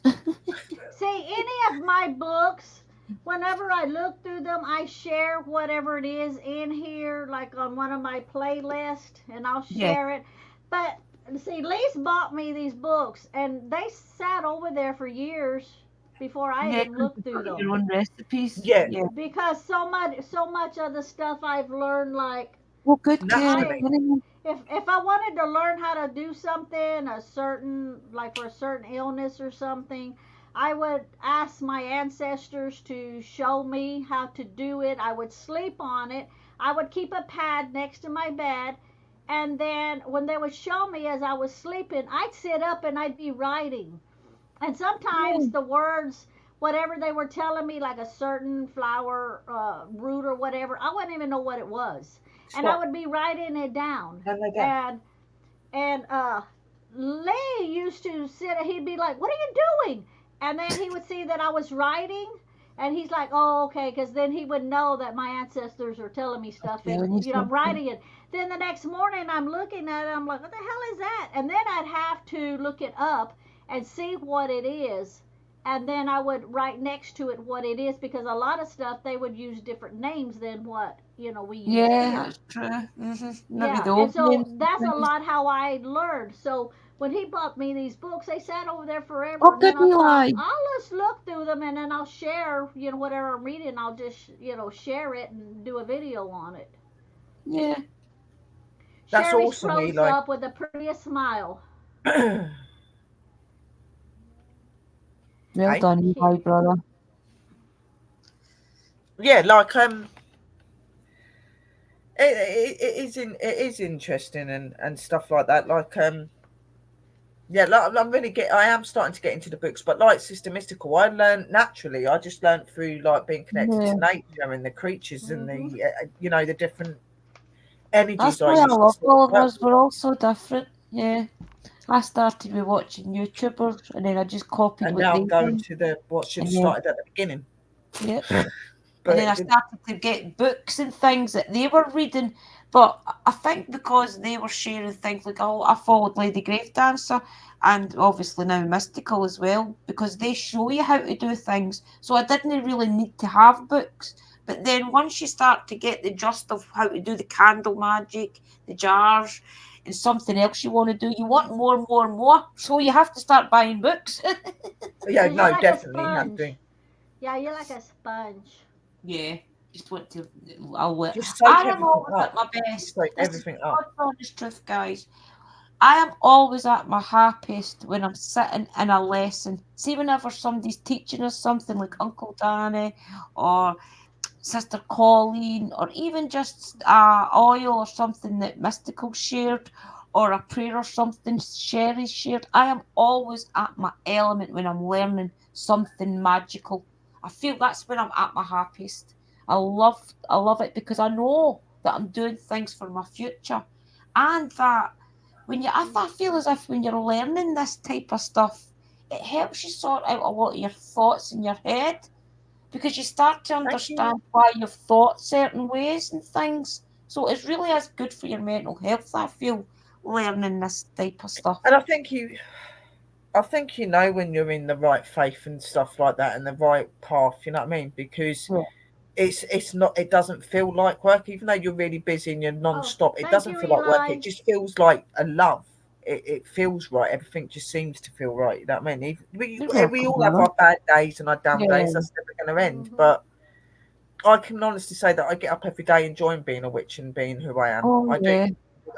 See, any of my books, whenever I look through them, I share whatever it is in here, like on one of my playlists, and I'll Yeah, share it. But see, Lee's bought me these books, and they sat over there for years before I yeah, even 'cause looked you've through got them. your own recipes. Yeah, Yeah. Because so much of the stuff I've learned, like Well, good care. I naturally. if I wanted to learn how to do something, a certain like for a certain illness or something, I would ask my ancestors to show me how to do it. I would sleep on it. I would keep a pad next to my bed, and then when they would show me as I was sleeping, I'd sit up and I'd be writing. And sometimes Yeah, the words, whatever they were telling me, like a certain flower root or whatever, I wouldn't even know what it was, and I Stop. would be writing it down. And they go. And Lee used to sit. He'd be like, "What are you doing?" And then he would see that I was writing, and he's like, "Oh, okay," because then he would know that my ancestors are telling me stuff, and telling you I'm something. writing it. Then the next morning, I'm looking at it. I'm like, "What the hell is that?" And then I'd have to look it up and see what it is, and then I would write next to it what it is, because a lot of stuff they would use different names than what we use Yeah, here. that's true. Maybe Yeah, the and old so names and that's a things. lot how I learned. So when he bought me these books, they sat over there forever, Oh, and then good, I thought Eli. I'll just look through them, and then I'll share, whatever I'm reading. I'll just, share it and do a video on it. Yeah. That's Sherry's awesome, close Eli. up with the prettiest smile. Well Hey, done, Eli, Kitty. brother. yeah, like it is interesting and stuff like that. Like yeah, like, I am starting to get into the books, but like Sister Mystical, I learned naturally. I just learned through like being connected Yeah. to nature and the creatures and Mhm. the the different That's energies I why I used to love sort of all of work us. with. We're all so different. Yeah. I started with watching YouTubers and then I just copied And what now they I'm going done. to the what should have And then, started at the beginning. yeah. And But then I started to get books and things that they were reading. But I think because they were sharing things like, oh, I followed Lady Grave Dancer and obviously now Mystical as well, because they show you how to do things. So I didn't really need to have books. But then once you start to get the gist of how to do the candle magic, the jars, and something else you want to do, you want more and more and more. So you have to start buying books. yeah, Cause you're no, like a definitely you have to sponge. Yeah, you're like a sponge. Yeah, just want to. just I soak am everything always up. at my Just best. soak This is everything up. God's honest truth, guys. I am always at my happiest when I'm sitting in a lesson. See, whenever somebody's teaching us something like Uncle Danny or Sister Colleen, or even just oil or something that Mystical shared, or a prayer or something Sherry shared. I am always at my element when I'm learning something magical. I feel that's when I'm at my happiest. I love it because I know that I'm doing things for my future, and that I feel as if when you're learning this type of stuff, it helps you sort out a lot of your thoughts in your head because you start to Thank you. understand why you've thought certain ways and things. So it's really is good for your mental health. I feel learning this type of stuff. And I think you know when you're in the right faith and stuff like that and the right path, you know what I mean? Because Yeah. it's not, it doesn't feel like work, even though you're really busy and you're Oh, non-stop. It thank doesn't you, feel like work. Eli. It just feels like a love. It feels right. Everything just seems to feel right. You know what I mean? You're We welcome, all have brother. our bad days and our down days. Yeah. That's never going to end. Hmm. But I can honestly say that I get up every day enjoying being a witch and being who I am. Oh I do. yeah.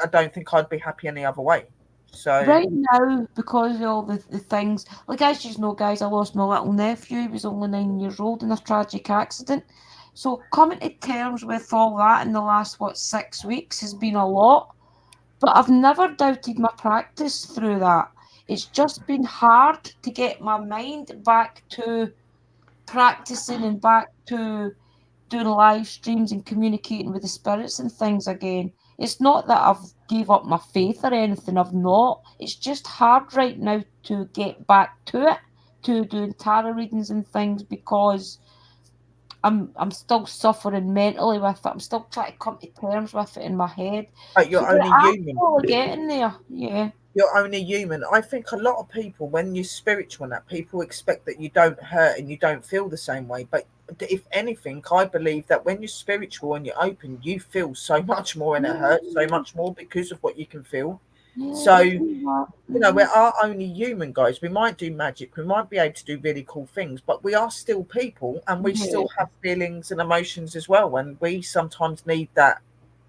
I don't think I'd be happy any other way. So Right now, because of all the things, like as you know, guys, I lost my little nephew. He was only 9 years old in a tragic accident. So coming to terms with all that in the last 6 weeks has been a lot. But I've never doubted my practice through that. It's just been hard to get my mind back to practicing and back to doing live streams and communicating with the spirits and things again. It's not that I've gave up my faith or anything. I've not. It's just hard right now to get back to it, to doing tarot readings and things because I'm still suffering mentally with it. I'm still trying to come to terms with it in my head. but So you're we're only human. actually getting there. Yeah. You're only human. I think a lot of people, when you're spiritual, and that people expect that you don't hurt and you don't feel the same way. But if anything, I believe that when you're spiritual and you're open, you feel so much more, and it hurts so Yeah, much more because of what you can feel. yeah, So definitely that. we are only human, guys. We might do magic, we might be able to do really cool things, but we are still people, and we Yeah. still have feelings and emotions as well. And we sometimes need that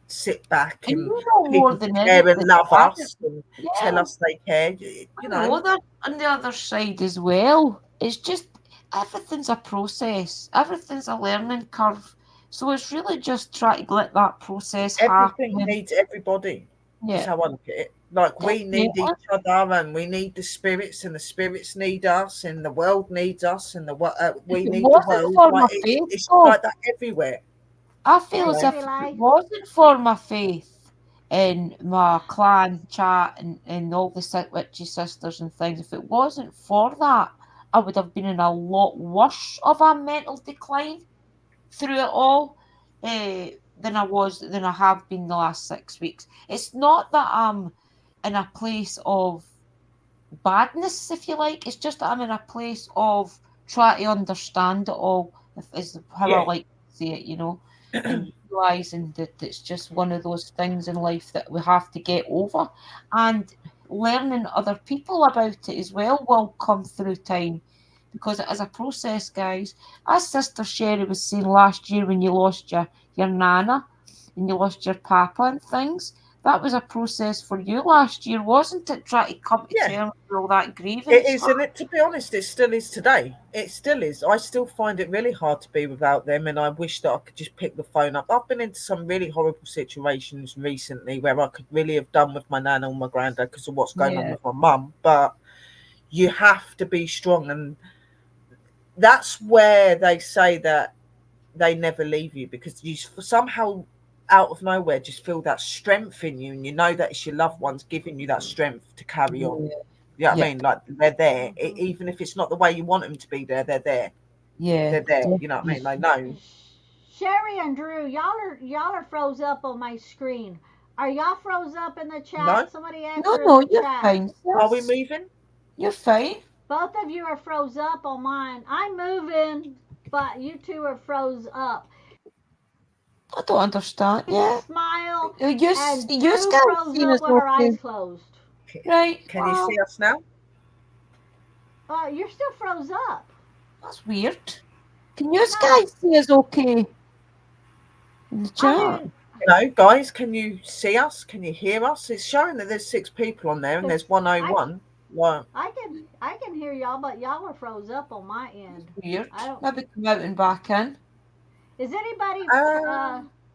sit back And and you know more people to than care and anything, love Adam. us and tell Yeah, us they care. You I know, know that on the other side as well. It's just everything's a process, everything's a learning curve. So it's really just trying to let that process everything happen. needs everybody. Is Yeah, how I look at it. Like we definitely. need each other, and we need the spirits, and the spirits need us, and the world needs us, and If we it need the wasn't world. for Like my faith, it's though, like that everywhere. I feel You as Thank you, know. if it Eli. wasn't for my faith in my clan chat and all the witchy sisters and things, if it wasn't for that, I would have been in a lot worse of a mental decline through it all than I have been the last 6 weeks. It's not that I'm in a place of badness, if you like. It's just that I'm in a place of trying to understand it all, is how I Yeah. like to say it, and realizing that it's just one of those things in life that we have to get over. And learning other people about it as well will come through time because it is a process, guys. As Sister Sherry was saying last year when you lost your nana and you lost your papa and things, that was a process for you last year, wasn't it? Trying to come to Yeah. terms with all that It grievance. is, and to be honest, it still is today. It still is. I still find it really hard to be without them, and I wish that I could just pick the phone up. I've been into some really horrible situations recently where I could really have done with my nan or my granddad because of what's going on Yeah. with my mum. But you have to be strong, and that's where they say that they never leave you because you somehow out of nowhere just feel that strength in you, and you know that it's your loved ones giving you that strength to carry on. Yeah. You know what I Yep. mean? Like they're there, Hmm. even if it's not the way you want them to be there. They're there. Yeah. They're there. You know what I Definitely. mean? They know. Sherry and Drew, y'all are froze up on my screen. Are y'all froze up in the No. chat? Somebody No, answer in no, the you're chat. fine, Are we sis. moving? You're fine. Both of you are froze up on mine. I'm moving, but you two are froze up. I don't understand. Yeah. Smile, and You Drew guys froze seen up us with her okay. eyes closed. Right. Can you see Well, us now? You're still froze up. that's weird. Can you No, guys see us okay in the I chat? mean, Guys, can you see us? Can you hear us? It's showing that there's 6 people on there and there's 101. Well, I can hear y'all, but y'all are froze up on my end. Weird. I don't. Maybe come out and back in. Is anybody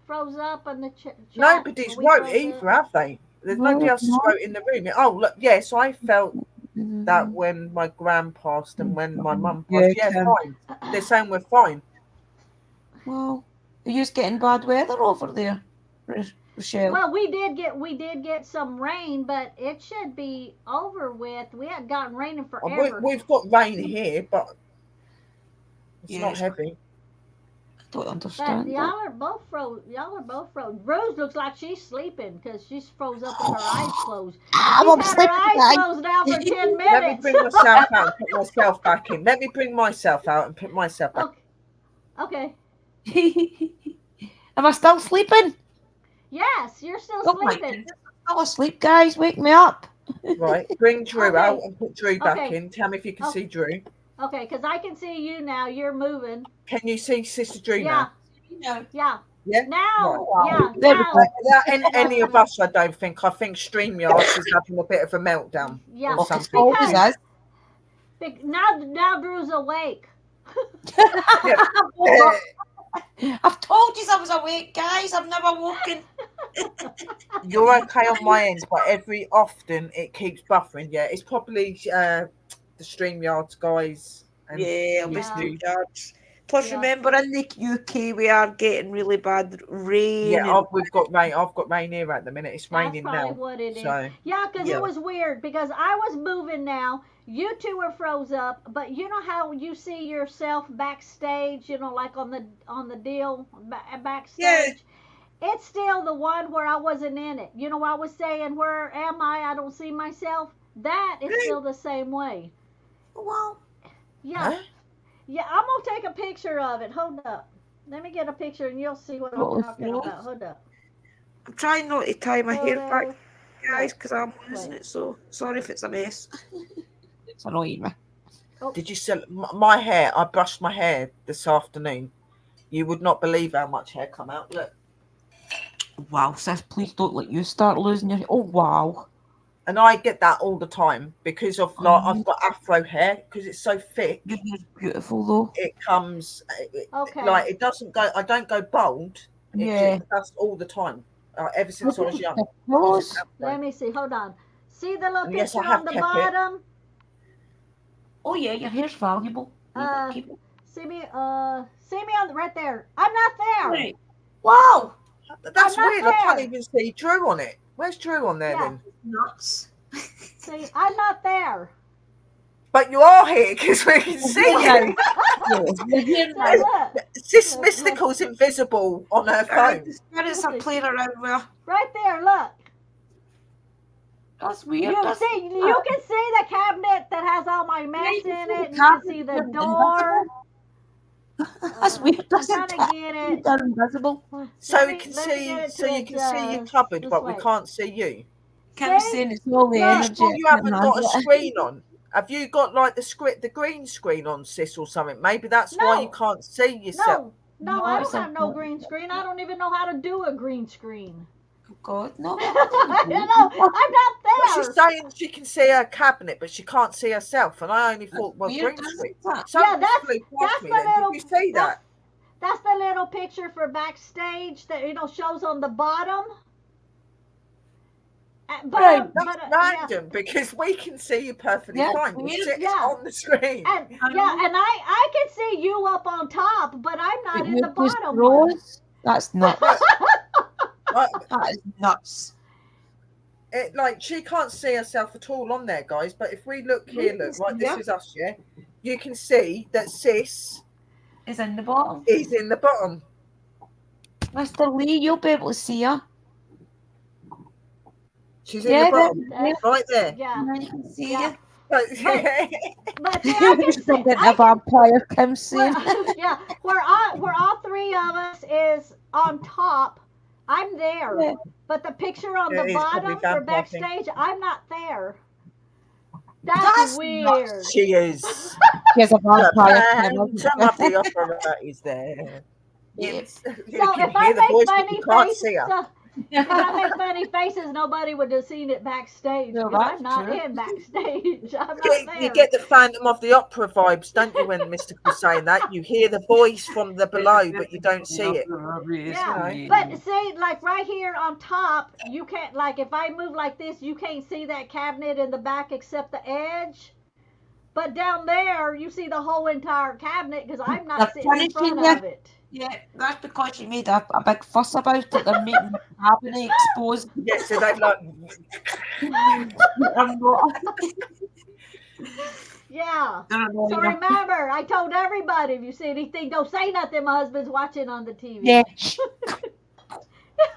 froze up in the chat? Nobody's wrote either, have they? There's nobody else that's wrote in the room. Oh, look, yes, I felt that when my gran passed and when my mum passed. Yeah, fine. They're saying we're fine. Well, are you just getting bad weather over there, Rochelle? Well, we did get some rain, but it should be over with. We hadn't gotten rain in forever. We've got rain here, but it's not heavy. I don't understand. But y'all are both froze. Rose looks like she's sleeping because she's froze up with her eyes closed. She's had her eyes closed now for 10 minutes. Let me bring myself out and put myself back in. Let me bring myself out and put myself back. Okay. Am I still sleeping? Yes, you're still sleeping. I'm still asleep, guys. Wake me up. Right, bring Drew out and put Drew back in. Tell me if you can see Drew. Okay, because I can see you now. You're moving. Can you see Sister Drew now? Yeah. Yeah. Now. Right. Yeah. Now. Any of us, I don't think. I think StreamYard is having a bit of a meltdown. Yeah. Or something. Now Drew's awake. I've told you I was awake, guys. I've never woken. You're okay on my end, but every often it keeps buffering. Yeah, it's probably the StreamYards guys. And StreamYards. Plus, remember, in the UK, we are getting really bad rain. Yeah, we've got rain. I've got rain here at the minute. It's raining now. That's probably what it is. Yeah, because it was weird because I was moving now. You two were froze up, but you know how you see yourself backstage, like on the deal backstage? Yeah. It's still the one where I wasn't in it. Where I was saying, where am I? I don't see myself. That is still the same way. Well. Yeah. Huh? Yeah, I'm going to take a picture of it. Hold up. Let me get a picture and you'll see what I'm talking about. Hold up. I'm trying not to tie my hair back, guys, because I'm losing it. So sorry if it's a mess. It's annoying me. Oh. Did you sell my hair? I brushed my hair this afternoon. You would not believe how much hair come out. Look. Wow, sis, please don't let you start losing your hair. Oh, wow. And I get that all the time because of I've got afro hair because it's so thick. Your hair's beautiful though. It comes it doesn't go. I don't go bald. That's all the time. Ever since I was young. Let me see. Hold on. See the little picture on the bottom. Oh yeah, your hair's valuable. See me on right there. I'm not there. Right. Wow. That's weird. I can't even see Drew on it. Where's Drew on there then? Nuts. See, I'm not there. But you are here because we can see you. Sis Mystical's invisible on her phone. The spirits are playing around with. Right there, look. That's weird. You can see the cabinet that has all my mess in it. You can see the door. That's weird. I'm trying to get it. They're invisible. So we can see. So you can see your cupboard, but we can't see you. Can't be seeing it's all the energy. You haven't got a screen on. Have you got like the green screen on, sis, or something? Maybe that's why you can't see yourself. No, I don't have no green screen. I don't even know how to do a green screen. Oh God, no. I'm not there. She's saying she can see her cabinet, but she can't see herself. And I only thought, well, green screen. That's the little. Did you see that? That's the little picture for backstage that shows on the bottom. That's random because we can see you perfectly fine. It's on the screen. And I can see you up on top, but I'm not in the bottom one. That's nuts. That is nuts. She can't see herself at all on there, guys. But if we look here, this is us, yeah. You can see that Sis is in the bottom. Mr. Lee, you'll be able to see her. She's in the bottom, right there. Yeah, you can see you. But see, I can see, a vampire comes soon. Where all three of us is on top. I'm there, but the picture on the bottom for backstage, I'm not there. That's weird. She is. She's a vampire. Some of the opera is there. Yes. So You can if I hear the make voice, but funny you can't faces, see her. so if I make funny faces, nobody would have seen it backstage No, because I'm that's not true. in backstage. I'm not You there. get the Phantom of the Opera vibes, don't you? When Mystical's saying that, you hear the voice from the below, but you don't see it. Yeah, know. but see, like right here on top, you can't, like if I move like this, you can't see that cabinet in the back except the edge. But down there, you see the whole entire cabinet because I'm They're not sitting in punishing front you. of it. Yeah, that's because you made a big fuss about it. They're making the cabinet exposed. Yes, so they like. I'm not. Yeah. They're So annoying her. remember, I told everybody if you see anything, don't say nothing. My husband's watching on the Yeah. TV.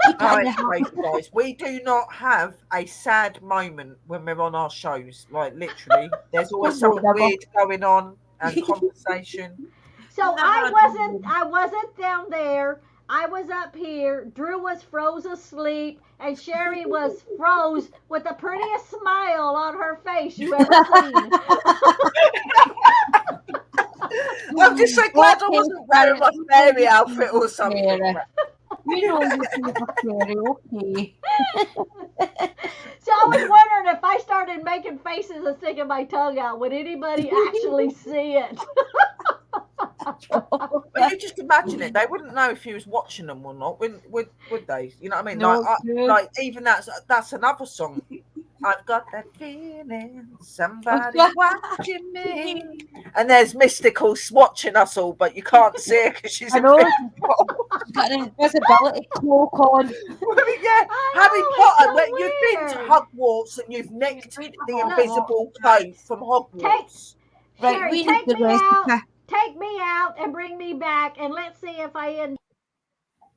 Keep it Oh, in your it's great, hand. guys. We do not have a sad moment when we're on our shows. Like literally, there's always No, something never. weird going on and conversation. So Never. I wasn't down there. I was up here. Drew was froze asleep, and Sherry was froze with the prettiest smile on her face you ever seen. I'm just so glad I Okay, wasn't wearing my you know fairy you outfit feel or the something. fairy. You know you feel the fairy, okay. So I was wondering if I started making faces and sticking my tongue out, would anybody actually see it? But you just imagine it; they wouldn't know if you was watching them or not. Would they? You know what I mean? No, true. Like even that's another song. I've got that feeling somebody yeah. watching me. And there's Mystical watching us all, but you can't see her because she's I know. invisible. She's got an invisibility cloak on. Yeah, Harry I know, Potter. it's so You've been to weird. Hogwarts and you've nicked Wait, the hold invisible on, code guys. from Take Hogwarts. Right, Sherry, we need take the me out. recipe. Take me out and bring me back, and let's see if I end.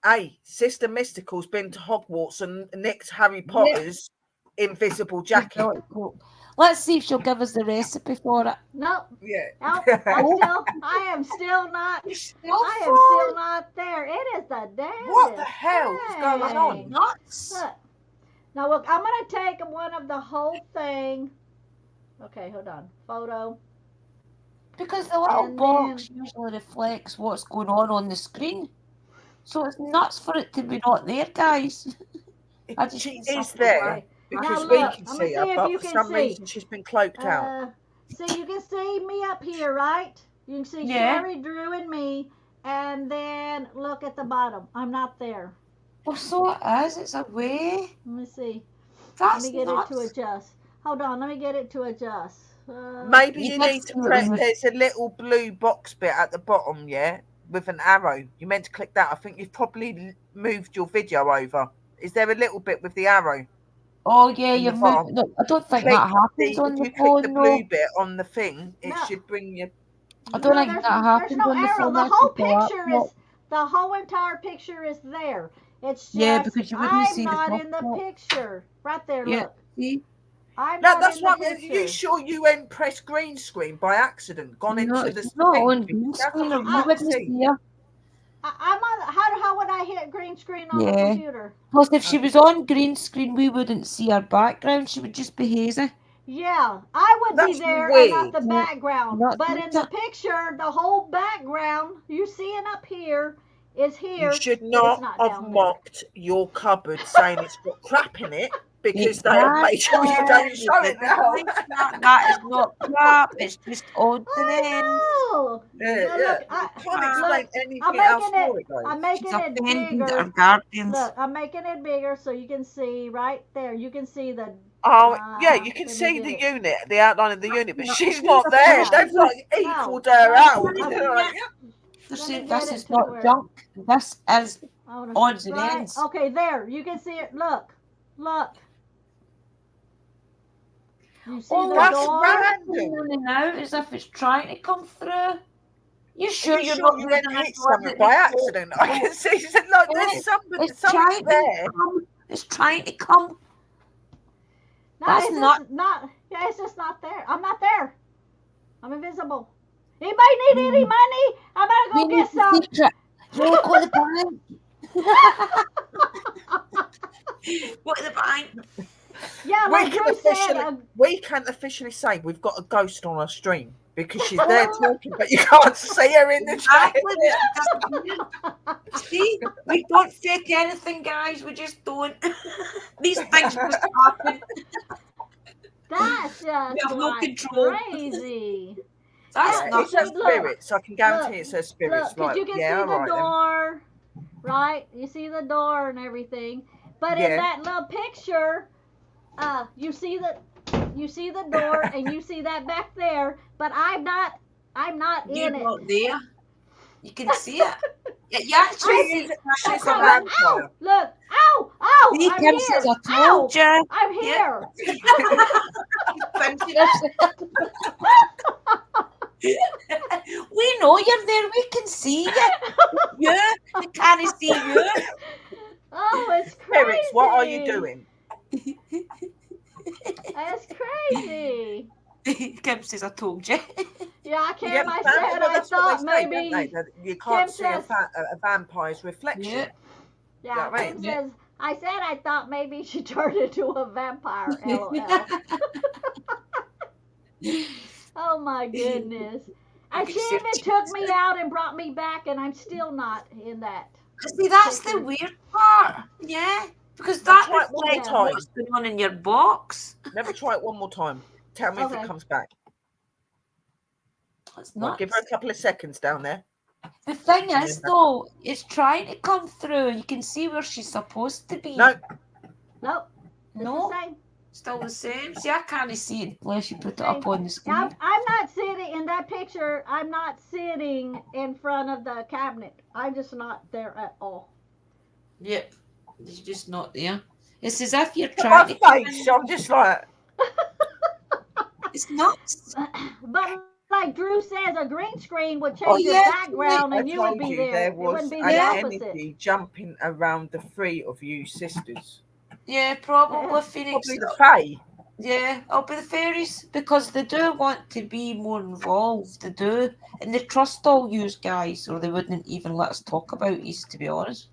Hey, Sister Mystical's been to Hogwarts and nicked Harry Yeah. Potter's invisible jacket. Invisibility cloak. Let's see if she'll give us the recipe for it. Nope. Yeah. Nope. I am still not. Still I am still not there. It is the damnedest What the hell is going thing. on? nuts. Look. Now look, I'm gonna take one of the whole thing. Okay, hold on. Photo. Because the little And box usually reflects what's going on the screen. So it's nuts for it to be not there, guys. I just She need is something there like because Now we look, can I'm see gonna her, see if but you for can some see. reason she's been cloaked out. See, you can see me up here, right? You can see Yeah. Sherry, Drew, and me. And then look at the bottom. I'm not there. Oh, so it is. It's away. Let me see. That's Let me get nuts. it to adjust. Hold on, let me get it to adjust. Maybe You you did need to see it press. was- There's a little blue box bit at the bottom, yeah, with an arrow. You meant to click that. I think you've probably moved your video over. Is there a little bit with the arrow? Oh, yeah, In the you're moving. bottom? No, I don't think Click that happens on if the you click the phone, blue no. bit on the thing, it No. should bring you. I don't No, think that happens there's no on the arrow. phone. The That's whole just a laptop. picture is the whole entire picture is there. It's Yeah, just because you wouldn't I'm see the not in the laptop. picture. Right there, Yeah, look. see? I'm No, not that's in the what. Are you picture. sure you went press green screen by accident? Gone No, into it's the not thing? on green Because that's screen, what or you we I, can't wouldn't see. see her. I'm on. How would I hit green screen on the Yeah. computer? Plus, if she was on green screen, we wouldn't see her background. She would just be hazy. Yeah, I would be That's there and not weird. the Yeah. background. Not But in the that. picture, the whole background you seeing up here is You here, should but it's not not have down there. mocked your cupboard saying it's got crap in it because they have made sure you don't show it now. That is not crap. It's just odds and ends. I know. Yeah, Now yeah. look, You can't look, explain I'm anything else making it. for it, I'm guys. making She's it offending our bigger. guardians. Look, I'm making it bigger so you can see right there. You can see the. Oh, yeah, you can let me see get the it. unit, the outline of the unit, but No, she's not there. Yeah. They've like No, equaled her let out. me- They're like, They're Let me saying get this it is to not where- junk. This is I wanna odds and right? ends. Okay, there. You can see it. Look. You see Oh, the that's door? random. in and out as if it's trying to come through. You Are sure you you're sure not you using didn't it hit something by accident? I can see like there's something It's trying there. to come. It's trying to come. No, That's it's not- just not. Yeah, it's just not there. I'm not there. I'm invisible. Anybody need any money? I'm gonna We go need get the some. secret. No, go to the bank. Go to the bank. Yeah, We like can Drew said. officially we can't officially say we've got a ghost on our stream. because she's there talking, but you can't see her in the chat. Exactly. See, we don't fake anything, guys. We just don't. These things just happen. That's We have just no like control. crazy. That's Yeah, not It's her look, spirits. I can guarantee look, it's her spirits. Look, because Like, you can yeah, see all the right then. door, right? You see the door and everything. But in Yeah. that little picture, you see the door and you see that back there. But I'm not You're in it. not there. You can see it. Yeah, you actually see it. She's a Ow! vampire. Look! Ow! Ow! See, I'm Kim here! says, I Ow! told you. I'm Yeah. here! We know you're there. We can see you. Yeah, we can't see you. Oh, it's crazy! Spirits, what are you doing? It's crazy. Kim says, I told you. Yeah, Kim, Yeah, I but said well, I that's what thought they say, don't maybe. they? That you can't Kim see says, a vampire's reflection. Yeah. yeah, You know what I Kim mean? says, I said I thought maybe she turned into a vampire. LOL. Oh my goodness. And she even took me out and brought me back, and I'm still not in that. See, that's the weird part. Yeah. Because that try it one more reflects time. what's going on in your box. Let me try it one more time. Tell me if Okay. it comes back. That's Well, nuts. give her a couple of seconds down there. The thing is, though, it's trying to come through. You can see where she's supposed to be. No, Nope. It's No. the same. Still the same. See, I can't see it unless you put it up on the screen. I'm not sitting in that picture. I'm not sitting in front of the cabinet. I'm just not there at all. Yep. It's just not there. It's as if you're my trying to. face. I'm just like, It's nuts. But like Drew says, a green screen would change Oh, your yes, background I and you would told be you there. there It was wouldn't be an the opposite. energy jumping around the three of you sisters. Yeah, probably Phoenix. Probably the Fae. Yeah, it'll be the fairies because they do want to be more involved. They do, and they trust all you guys, or they wouldn't even let us talk about you. To be honest,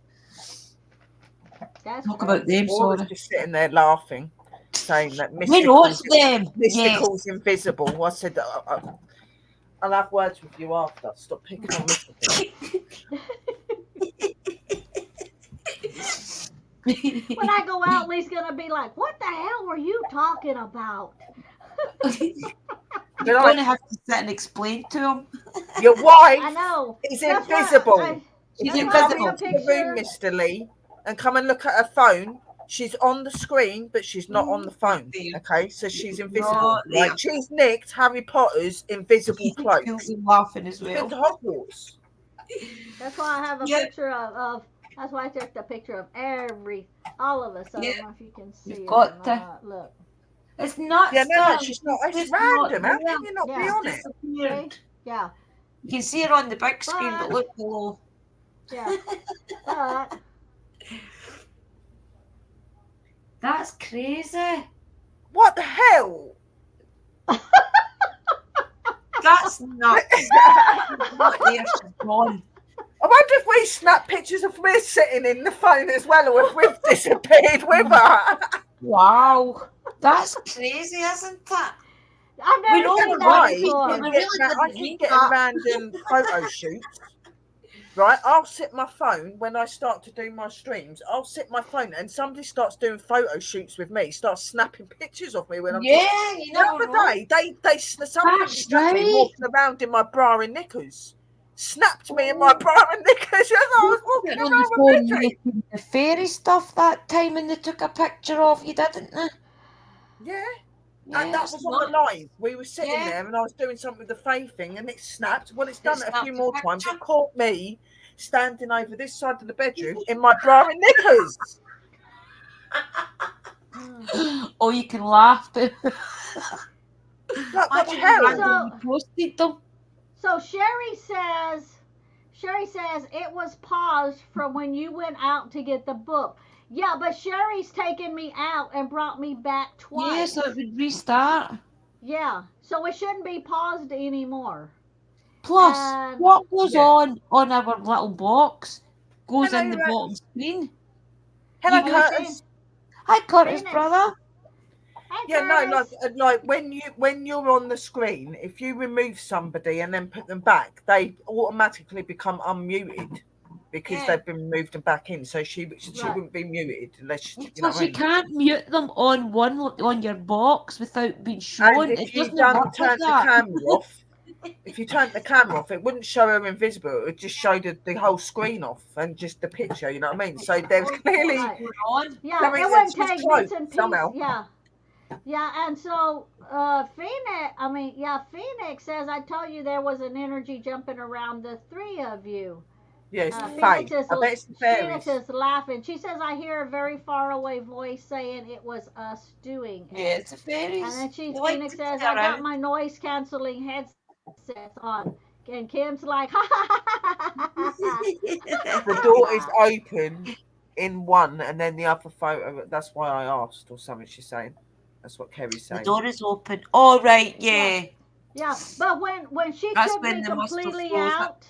That's talk crazy. about them. Or was Sorry, just sitting there laughing, saying that we know it's them. Yes. Mystical's invisible. I said, I'll have words with you after. Stop picking on Mystical. When I go out, Lee's gonna be like, "What the hell were you talking about?" You're going to have to sit and explain to him. Your wife I know. is That's why invisible. She's If you that's come why I invisible. took a into the room, picture. Mr. Lee, and come and look at her phone, she's on the screen, but she's not on the phone. Okay, so she's invisible. Not there. Right? She's nicked Harry Potter's invisible cloak. Feels him laughing as She's been to well. Hogwarts. That's why I have a Yeah. picture of. That's why I took the picture of all of us. I Yeah. don't know if you can see You've it got or to. not. Look. It's nuts. Yeah, no, though. she's not. It's just not random. How there. can you not be Yeah. on it? Disappeared. Yeah. You can see her on the big screen, but But- look below. Yeah. But That's crazy. What the hell? That's nuts. Not there, she's gone. I wonder if we snap pictures of me sitting in the phone as well, or if we've disappeared with her. Wow. That's crazy, isn't it? I've We never know seen we're that right. before. We really I didn't keep need getting that. random photo shoots. Right, I'll sit my phone when I start to do my streams. I'll sit my phone and somebody starts doing photo shoots with me, starts snapping pictures of me when I'm Yeah, you the never other know. day, somebody That's snapped me right. walking around in my bra and knickers. Snapped me in my bra and knickers as I was walking Getting on around the with phone Witchy. making the fairy stuff that time and they took a picture of you, didn't they? Yeah. Yeah, And that it's was on the nuts. live. We were sitting Yeah. there and I was doing something with the Faye thing and it snapped. Well, it's done it a snapped few the more times. picture. It caught me standing over this side of the bedroom in my bra and knickers. Oh, you can laugh. But Like, what the imagine you hell? randomly posted them. So Sherry says it was paused from when you went out to get the book. Yeah, but Sherry's taken me out and brought me back twice. Yeah, so it would restart. Yeah, so it shouldn't be paused anymore. Plus, And- what goes Yeah. on our little box goes Hello, in the Rex. bottom screen. Hello, You do Curtis. Hi, Curtis, Phoenix. brother. Hi, Yeah, no, Curtis. like when you're on the screen, if you remove somebody and then put them back, they automatically become unmuted because Yeah. they've been moved and back in. So she Right. wouldn't be muted unless you know Plus, what I you mean. can't mute them on your box without being And shown. if It you doesn't done work like turn the that. camera off, if you turned the camera off, it wouldn't show her invisible. It would just show the whole screen off and just the picture. You know what I mean? So there's clearly Right. On. Yeah, something it that wouldn't she's take bits closed and pieces. somehow. Yeah. Yeah, and so Phoenix says, I told you there was an energy jumping around the three of you. Yeah, it's the Phoenix fae. is I bet it's the Phoenix fairies. is laughing. She says, I hear a very far away voice saying it was us doing Yeah, it. it's the And fairies. then They like Phoenix to says, play I got around. my noise canceling headsets on. And Kim's like, ha ha ha ha The door is ha. open in one, and then the other photo. That's why I asked, or something. She's saying. That's what Kerry's The saying. door is open. All right, Yeah, yeah. yeah. But when she That's took when me they must have completely froze it. out,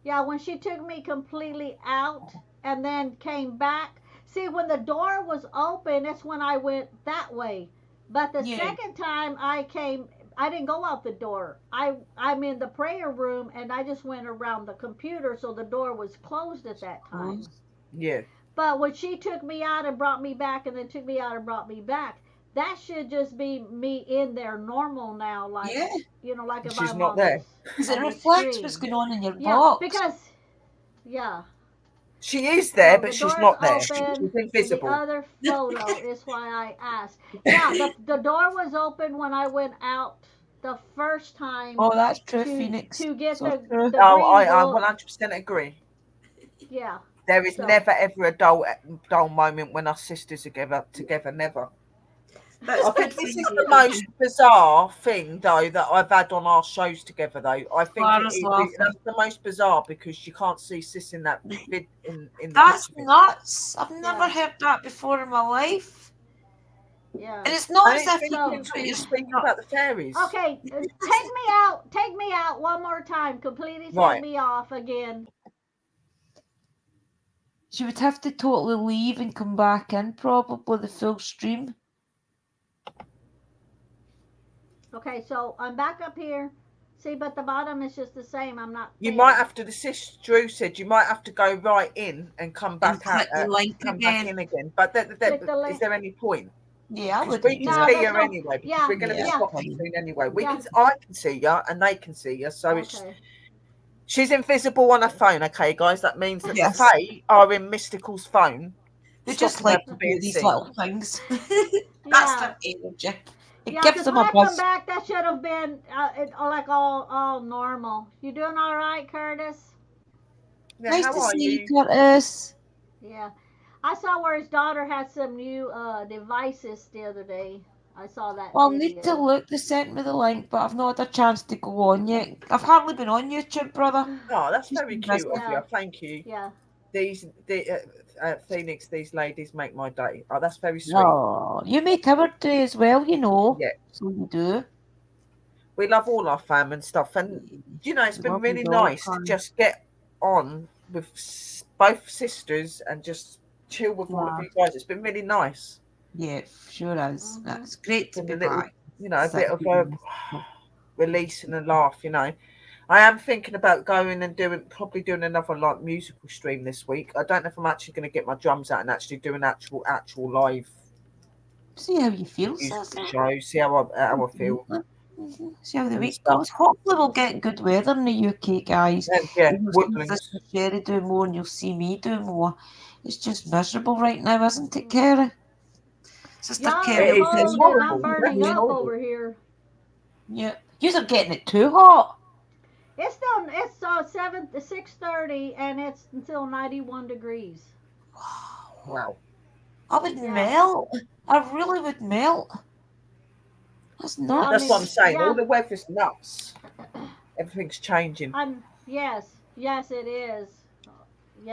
yeah, when she took me completely out and then came back. See, when the door was open, that's when I went that way. But the Yeah. second time I came, I didn't go out the door. I'm in the prayer room and I just went around the computer, so the door was closed at that time. Froze. Yeah. But when she took me out and brought me back, and then took me out and brought me back, that should just be me in there normal now, like Yeah. like if She's I'm not there. Because it on the reflects what's screen. going on in your Yeah, box. because yeah. She is there, So but the she's door is not there. open. She's The invisible. other photo is why I asked. Yeah, the door was open when I went out the first time Oh, that's true, to Phoenix. to get So true. the Oh, green I book. 100% agree. Yeah. There is So never ever a dull moment when our sisters are together. Never. That's I good think for this you. is the most bizarre thing, though, that I've had on our shows together. Though I think Clara's that's laughing. the most bizarre because you can't see sis in that in the That's picture. nuts. I've never yeah, heard that before in my life. yeah. And it's not And as it's if you thinking So can put she's your speaking finger up. about the fairies. okay, take me out one more time. Completely take Right. me off again. She would have to totally leave and come back in, probably the full stream. Okay, so I'm back up here. See, but the bottom is just the same. I'm not You might there. have to. The sis Drew said you might have to go right in and come And back out, click the link come back again. in again. But Click the is link. there any point? Yeah, I Because we wouldn't can do No, it. see there's her no. anyway. Because Yeah, we're going to be Yeah, yeah, swapping fine. soon anyway. yeah. I can see you and they can see you. So it's Okay. she's invisible on her phone. Okay, guys, that means that the Yes. Fae are in Mystical's phone, They just stopping her like to from do being these seen. little things. That's Yeah, their energy. It yeah. gives Cause them when a I come buzz. back, that should have been like all normal. You doing all right, Curtis? Yeah, Nice how to are see you, you? Curtis. Yeah. I saw where his daughter had some new devices the other day. I saw that I'll need to video. look. They sent me the link, but I've not had a chance to go on yet. I've hardly been on YouTube, brother. Oh, that's Just very been cute busy. of you. Yeah, Thank you. yeah. The Phoenix, these ladies make my day. Oh, that's very sweet. Oh, you make our day as well, you know. Yeah, So you do. we love all our fam and stuff. And it's been Lovely really dog, nice to honey. just get on with both sisters and just chill with all of Yeah, you guys. It's been really nice. yeah, sure is. Mhm. It's great to Been be a little, back. a Sit bit of doing a this stuff. release and a laugh. I am thinking about going and probably doing another like musical stream this week. I don't know if I'm actually going to get my drums out and actually do an actual live See how you feel, musical Susan. show. See how I feel See how the and week stuff. goes. Hopefully, we'll get good weather in the UK, guys. And yeah, You'll see woodlands. Sister Sherry do more, and you'll see me do more. It's just miserable right now, isn't it, Mhm. Kerry? Sister Y'all It are Kerry will is. tell It's cold you and that. I'm horrible. burning It's Yeah, up horrible. over here. yeah. You're getting it too hot. It's 6:30 and it's until 91 degrees. Wow. I would Yeah, melt. I really would melt. That's yeah. I That's what mean, I'm nuts. saying. All yeah. the weather's nuts. Everything's changing. I'm yes, it is.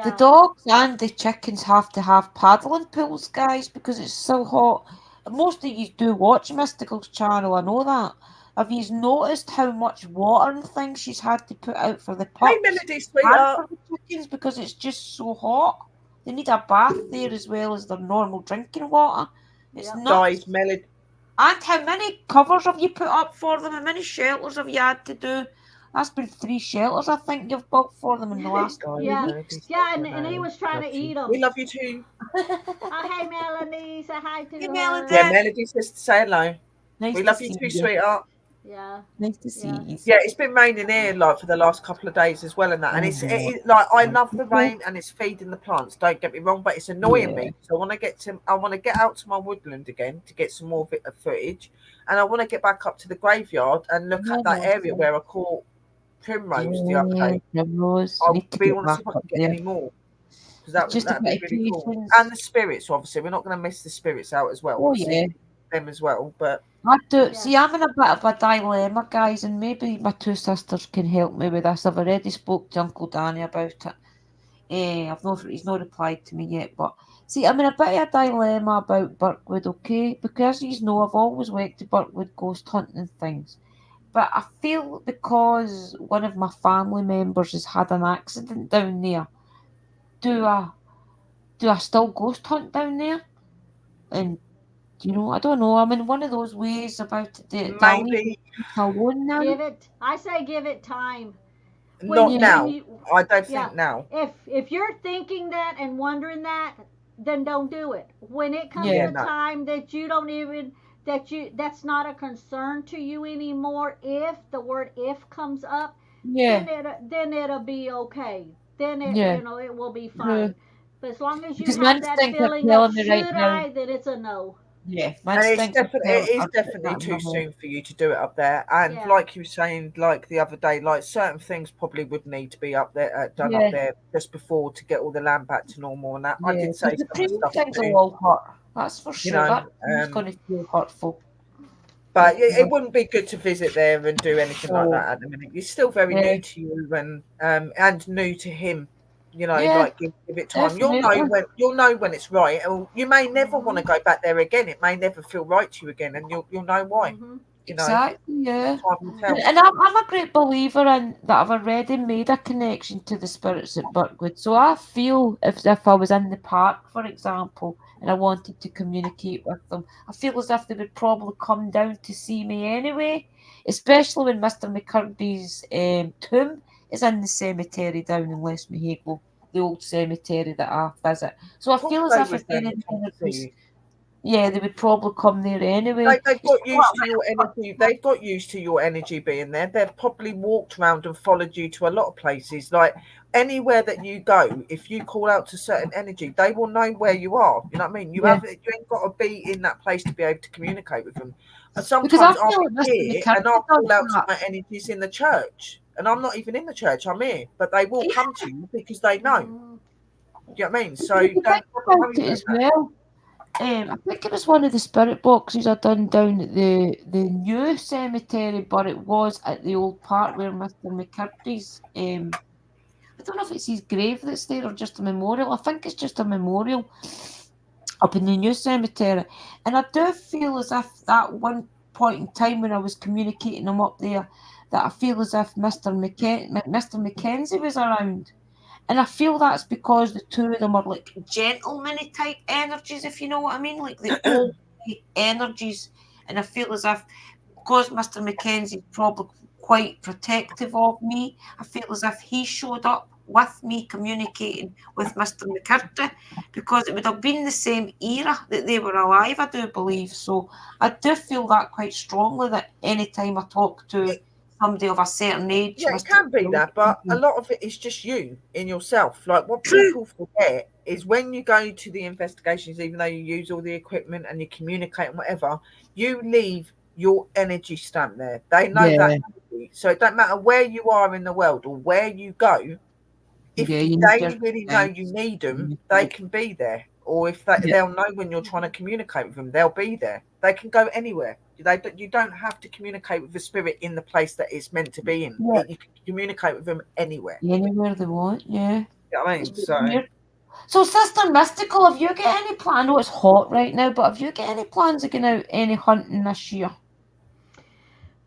The Yeah, dogs and the chickens have to have paddling pools, guys, because it's so hot. Most of you do watch Mystical's channel, I know that. Have you noticed how much water and things she's had to put out for the Hey, pups Melody, and sweetheart. for the chickens because it's just so hot? They need a bath there as well as their normal drinking water. It's yep. Guys, nuts. And how many covers have you put up for them? How many shelters have you had to do? That's been 3 shelters, I think, you've built for them in the last few Darling Yeah, Melody weeks. says yeah, and he hello. was trying to Loves eat you. We them. love you too. Oh, hey, Melanie, say hi to Hey, Yeah, her. Melody. Melody says to say hello. Nice We to love you see too, you. sweetheart. Yeah, Nice to see yeah, you. Yeah, it's been raining here like for the last couple of days as well, and that, and Oh, no. like I love the rain and it's feeding the plants. Don't get me wrong, but it's annoying Yeah. me. So I want to get out to my woodland again to get some more footage, and I want to get back up to the graveyard and look Yeah, at that no, area so, where I caught primrose the other yeah, day. Primrose. I Need to really get want to see back if I up can get there. any more because It's just a that'd be bit of really cool. And patience. the spirits, obviously, we're not going to miss the spirits out as well. Oh, Want to see yeah. them as well, but I do. yeah. See, I'm in a bit of a dilemma, guys, and maybe my two sisters can help me with this. I've already spoke to Uncle Danny about it. He's not replied to me yet, but see, I'm in a bit of a dilemma about Birkwood, okay? Because you know, I've always went to Birkwood ghost hunting and things, but I feel because one of my family members has had an accident down there, do I do I still ghost hunt down there? And I don't know. I'm in one of those ways about it. Do I leave maybe it alone now? I say give it time. not Yeah, When now. you, I don't yeah, think now. if you're thinking that and wondering that, then don't do it. When it comes yeah, Yeah, to no. time that you don't even that's not a concern to you anymore. If the word if comes up, yeah, then it'll be okay. Then yeah. it will be True. fine. But as long as you Because my have that instincts are feeling of telling me right should now. I, then it's a no. Yeah, my And instincts it is are putting definitely that in my too head. soon for you to do it up there. And Yeah. like you were saying, like the other day, like certain things probably would need to be up there, done up Yeah, there just before to get all the land back to normal. And that I yeah. did Because say the some of the tree stuff things too, will all hurt. That's for you sure. know. That tree's going to feel hurtful. But it Yeah. wouldn't be good to visit there and do anything like Oh, that at the minute. You're still very yeah, new to you and new to him. You know, yeah, like give it time. definitely. You'll know when it's right. Or you may never want to Mhm. go back there again. It may never feel right to you again, and you'll know why. Mhm. You know, Exactly, yeah. time will And, tell. Mhm. and I'm a great believer in that I've already made a connection to the spirits at Birkwood. So I feel if I was in the park, for example, and I wanted to communicate with them, I feel as if they would probably come down to see me anyway, especially when Mr. McCurdy's tomb is in the cemetery down in Les Mahago, the old cemetery that I visit. So I Of course, feel as they if would any come to see energies, you. yeah, they would probably come there anyway. They've It's got not used to your energy. They've got used to your energy being there. They've probably walked around and followed you to a lot of places. Like anywhere that you go, if you call out to certain energy, they will know where you are. You know what I mean? yeah. You ain't got to be in that place to be able to communicate with them. And Because I sometimes I'll feel be like Mr. here and McCarthy I'll does call out to that. my energies in the church, and I'm not even in the church. I'm here, but they will Yeah, come to you because they know. Mhm. Do you know what I mean? because So if you think don't about worry it about as that. well, I think it was one of the spirit boxes I done down at the new cemetery, but it was at the old part where Mr. McCarthy's. I don't know if it's his grave that's there or just a memorial. I think it's just a memorial up in the new cemetery, and I do feel as if that one point in time when I was communicating them up there, that I feel as if Mr. Mackenzie was around. And I feel that's because the two of them are like gentlemanly type energies, if you know what I mean, like the old energies. And I feel as if because Mr. Mackenzie's probably quite protective of me, I feel as if he showed up with me communicating with Mr. McCurdy because it would have been the same era that they were alive, I do believe. So I do feel that quite strongly that any time I talk to somebody of a certain age, Yeah, it Mr. can be that, but a McCurdy. lot of it is just you in yourself. Like what True. people forget is when you go to the investigations, even though you use all the equipment and you communicate and whatever, you leave your energy stamp there. They know that Yeah, energy. So it don't matter where you are in the world or where you go, if yeah, you need they your really know time you to need them, they communicate. can be there. Or if Yeah, they'll know when you're trying to communicate with them, they'll be there. They can go anywhere. You don't have to communicate with the spirit in the place that it's meant to be in. yeah, You can communicate with them anywhere. anywhere they want. Yeah, You know what I it's mean? a bit So weird. So, Sister Mystical, have you got any plan? I know it's hot right now, but have you got any plans of going out any hunting this year?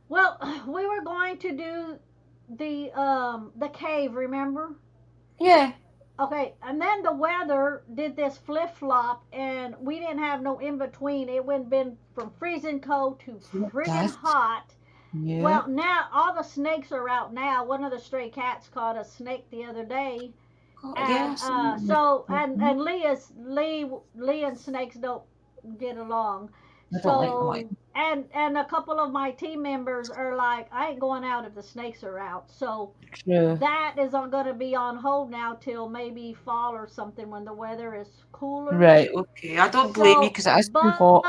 Well, we were going to do the cave, remember? Yeah. Okay, and then the weather did this flip flop, and we didn't have no in between. It went been from freezing cold to friggin' That's hot. yeah. Well, now all the snakes are out now. One of the stray cats caught a snake the other day, Oh, and yes. so and Lee and snakes don't get along. I don't like them. So and a couple of my team members are like, I ain't going out if the snakes are out. So True. that is going to be on hold now till maybe fall or something when the weather is cooler. Right. Okay. I don't blame you So, because it is too but hot.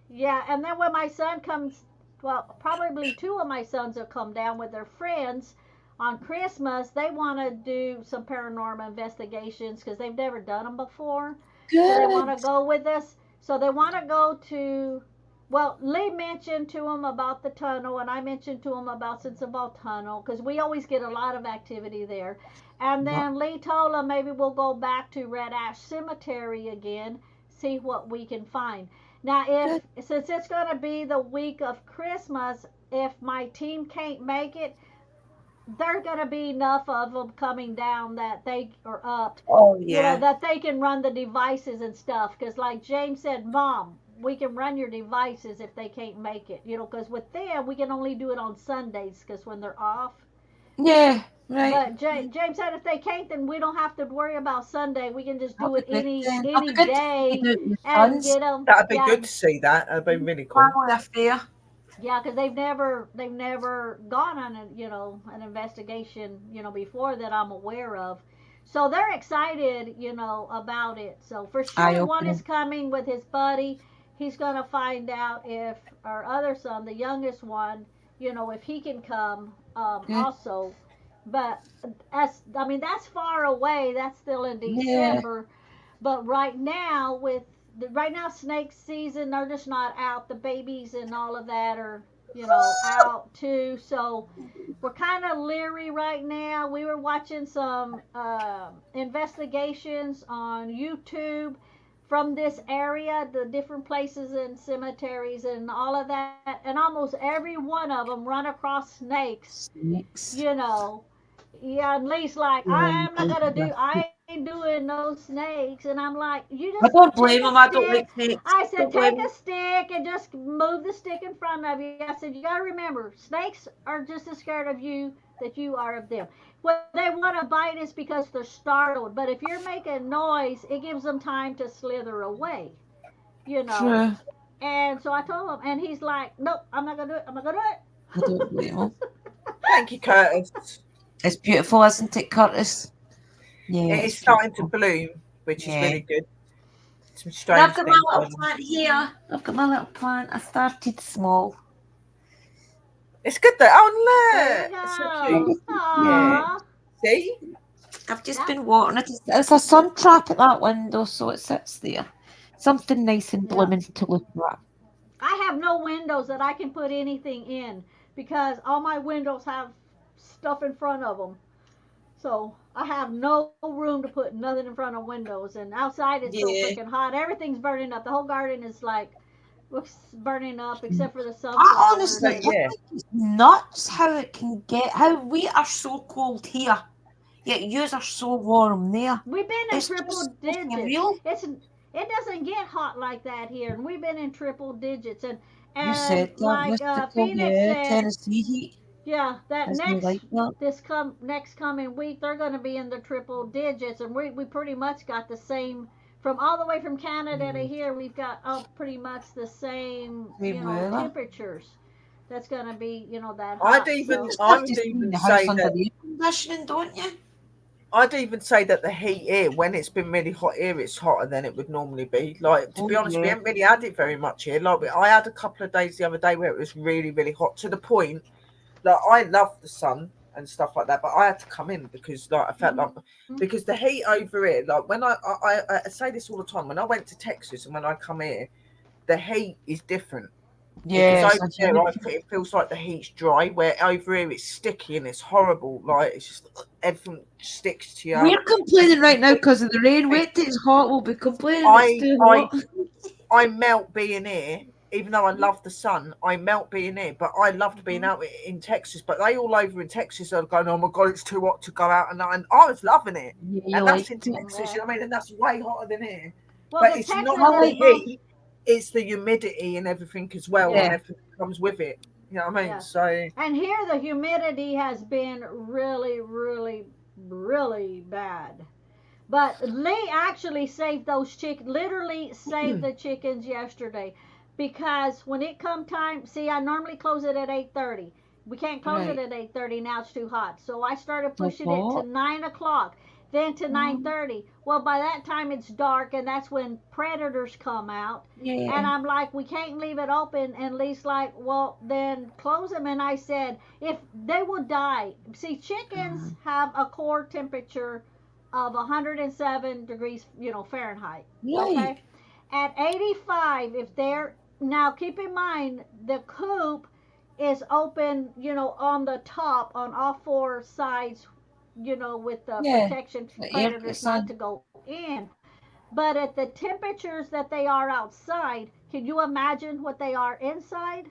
yeah, and then when my son comes, well, probably two of my sons will come down with their friends on Christmas. They want to do some paranormal investigations because they've never done them before. So they want to Good. go with us. So they want to go to, well, Lee mentioned to them about the tunnel, and I mentioned to them about Sensible Tunnel because we always get a lot of activity there. And Yep. then Lee told them maybe we'll go back to Red Ash Cemetery again, see what we can find. Now, Good. if since it's going to be the week of Christmas, if my team can't make it, there's going to be enough of them coming down that they are up, Oh you know, yeah. that they can run the devices and stuff. Because, like James said, Mom, we can run your devices if they can't make it, you know, because with them, we can only do it on Sundays because when they're off. Yeah. Right. But James said if they can't, then we don't have to worry about Sunday. We can just That'll do be it good any then. That'll any be good to see day the your and sons. get them. That'd be Yeah, good to see that. That'd be really cool. Family affair. yeah, because they've never gone on a an investigation before that I'm aware of. So they're excited about it. So for Eye sure one is opening. coming with his buddy. He's gonna find out if our other son, the youngest one, if he can come Good. also. But that's far away. That's still in Yeah. December. But right now snake season, they're just not out. The babies and all of that are out too. So we're kind of leery right now. We were watching some investigations on YouTube from this area, the different places and cemeteries and all of that, and almost every one of them run across snakes. Snakes. You know, yeah, and Lee's like, Right. I ain't doing no snakes. And I'm like, you just I don't take a blame them. I don't stick. like snakes. I said, Don't take blame a them. stick and just move the stick in front of you. I said, you got to remember, snakes are just as scared of you that you are of them. When they want to bite is because they're startled. But if you're making noise, it gives them time to slither away, you know. True. And so I told him, and he's like, nope, I'm not going to do it. I'm not going I don't blame them. to do Thank you, Curtis. It's beautiful, isn't it, Curtis? Yeah, It it's is starting to beautiful. bloom, which is Yeah. really good. Some And I've strange got my things little going on. plant here. I've got my little plant. I started small. It's good though. There Oh you look, it's so go. cute. Yeah. Aww. See, I've just That, been watering it. It's a sun trap at that window, so it sits there. Something nice and yeah. blooming to look at. I have no windows that I can put anything in because all my windows have stuff in front of them. So I have no room to put nothing in front of windows. And outside it's so Yeah. freaking hot. Everything's burning up. The whole garden is like looks burning up except for the I sunflowers. honestly, so I And yeah. think it's nuts how it can get. How we are so cold here, yet yous are so warm there. we've been in It's triple just so digits. surreal. It doesn't get hot like that here, and we've been in triple digits. And You and said that like mystical, Phoenix yeah. said, Tennessee heat yeah, that isn't like that. next coming week they're going to be in the triple digits, and we pretty much got the same from all the way from Canada to Mm. here. We've got pretty much the same Same weather. temperatures. That's going to be that I'd hot. even, So You I have would to stay in even the house say under that the air conditioning, don't you? I'd even say that the heat here, when it's been really hot here, it's hotter than it would normally be. Like to Oh be honest, we yeah. haven't really had it very much here. Like I had a couple of days the other day where it was really, really hot to the point. Like I love the sun and stuff like that, but I had to come in because like I felt like mhm. because the heat over here, like when I say this all the time, when I went to Texas and when I come here, the heat is different. Because Yes, over I there, do. it feels like the heat's dry. Where over here, it's sticky and it's horrible. Like it's just everything sticks to you. We're complaining right now because of the rain. Wait till it's hot, we'll be complaining it's I too I hot. I melt being here, even though I love the sun, I melt being here. But I loved being out in Texas. But they all over in Texas are going, "Oh my God, it's too hot to go out." And I was loving it. Yeah, you And like that's in it. Texas, you know what I mean? And that's way hotter than here. Well, But the it's Texas not I the is like most. heat; it's the humidity and everything as well, and Yeah, yeah, everything that comes with it. You know what I mean? yeah. So And here the humidity has been really, really, really bad. But Lee actually saved those chickens, literally saved the chickens yesterday. Because when it come time, see, I normally close it at 8:30. We can't close it right. at 8:30 now; it's too hot. So I started So pushing it to hot. 9 o'clock, then to Um, 9:30. Well, by that time it's dark, and that's when predators come out. And yeah, I'm like, we can't leave it open. And Lee's like, well, then close them. And I said, if they will die. See, chickens have a core temperature of 107 degrees, Fahrenheit. right. Okay? At 85, if they're now keep in mind the coop is open, on the top on all four sides, with the Yeah, protection for the air, the predators not sun. to go in. But at the temperatures that they are outside, can you imagine what they are inside?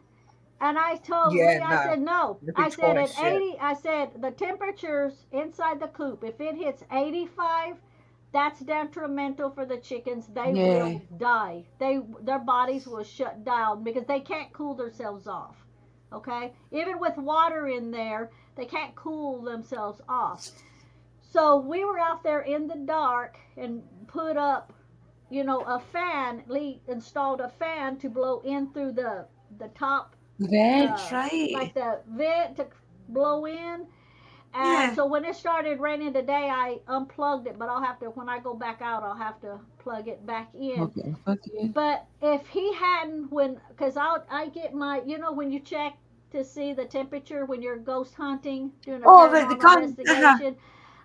And I told yeah, Lee, I no, said, no. it'd be I said, at twice. Yeah, 80, I said, the temperatures inside the coop, if it hits 85, that's detrimental for the chickens. They Yeah, will die. Their bodies will shut down because they can't cool themselves off. Okay? Even with water in there, they can't cool themselves off. So we were out there in the dark and put up, a fan. Lee installed a fan to blow in through the top, the vents, like right. the vent to blow in. And Yeah. so when it started raining today, I unplugged it, but I'll have to, when I go back out, I'll have to plug it back in. Okay, fuck you. But if he hadn't, because I get my, when you check to see the temperature when you're ghost hunting, doing a Oh, right, the paranormal gun. investigation,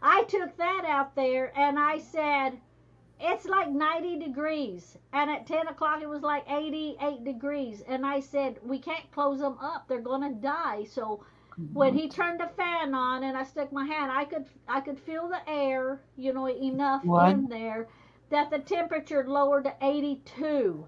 I took that out there and I said, it's like 90 degrees. And at 10 o'clock, it was like 88 degrees. And I said, we can't close them up. They're going to die. So when he turned the fan on and I stuck my hand, I could feel the air, enough One, in there that the temperature lowered to 82,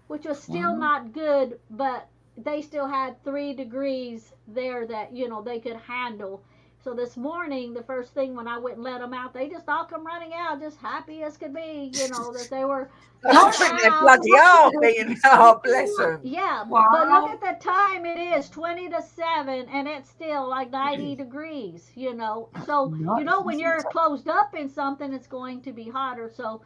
which was still one. not good, but they still had 3 degrees there that they could handle. So this morning, the first thing when I went and let them out, they just all come running out, just happy as could be, that they were I let think they're out. bloody hard being. Oh, bless them. Yeah, but look Wow. at the time. It is 20 to 7, and it's still like 90 degrees. So Nuts, when isn't you're it? closed up in something, it's going to be hotter. So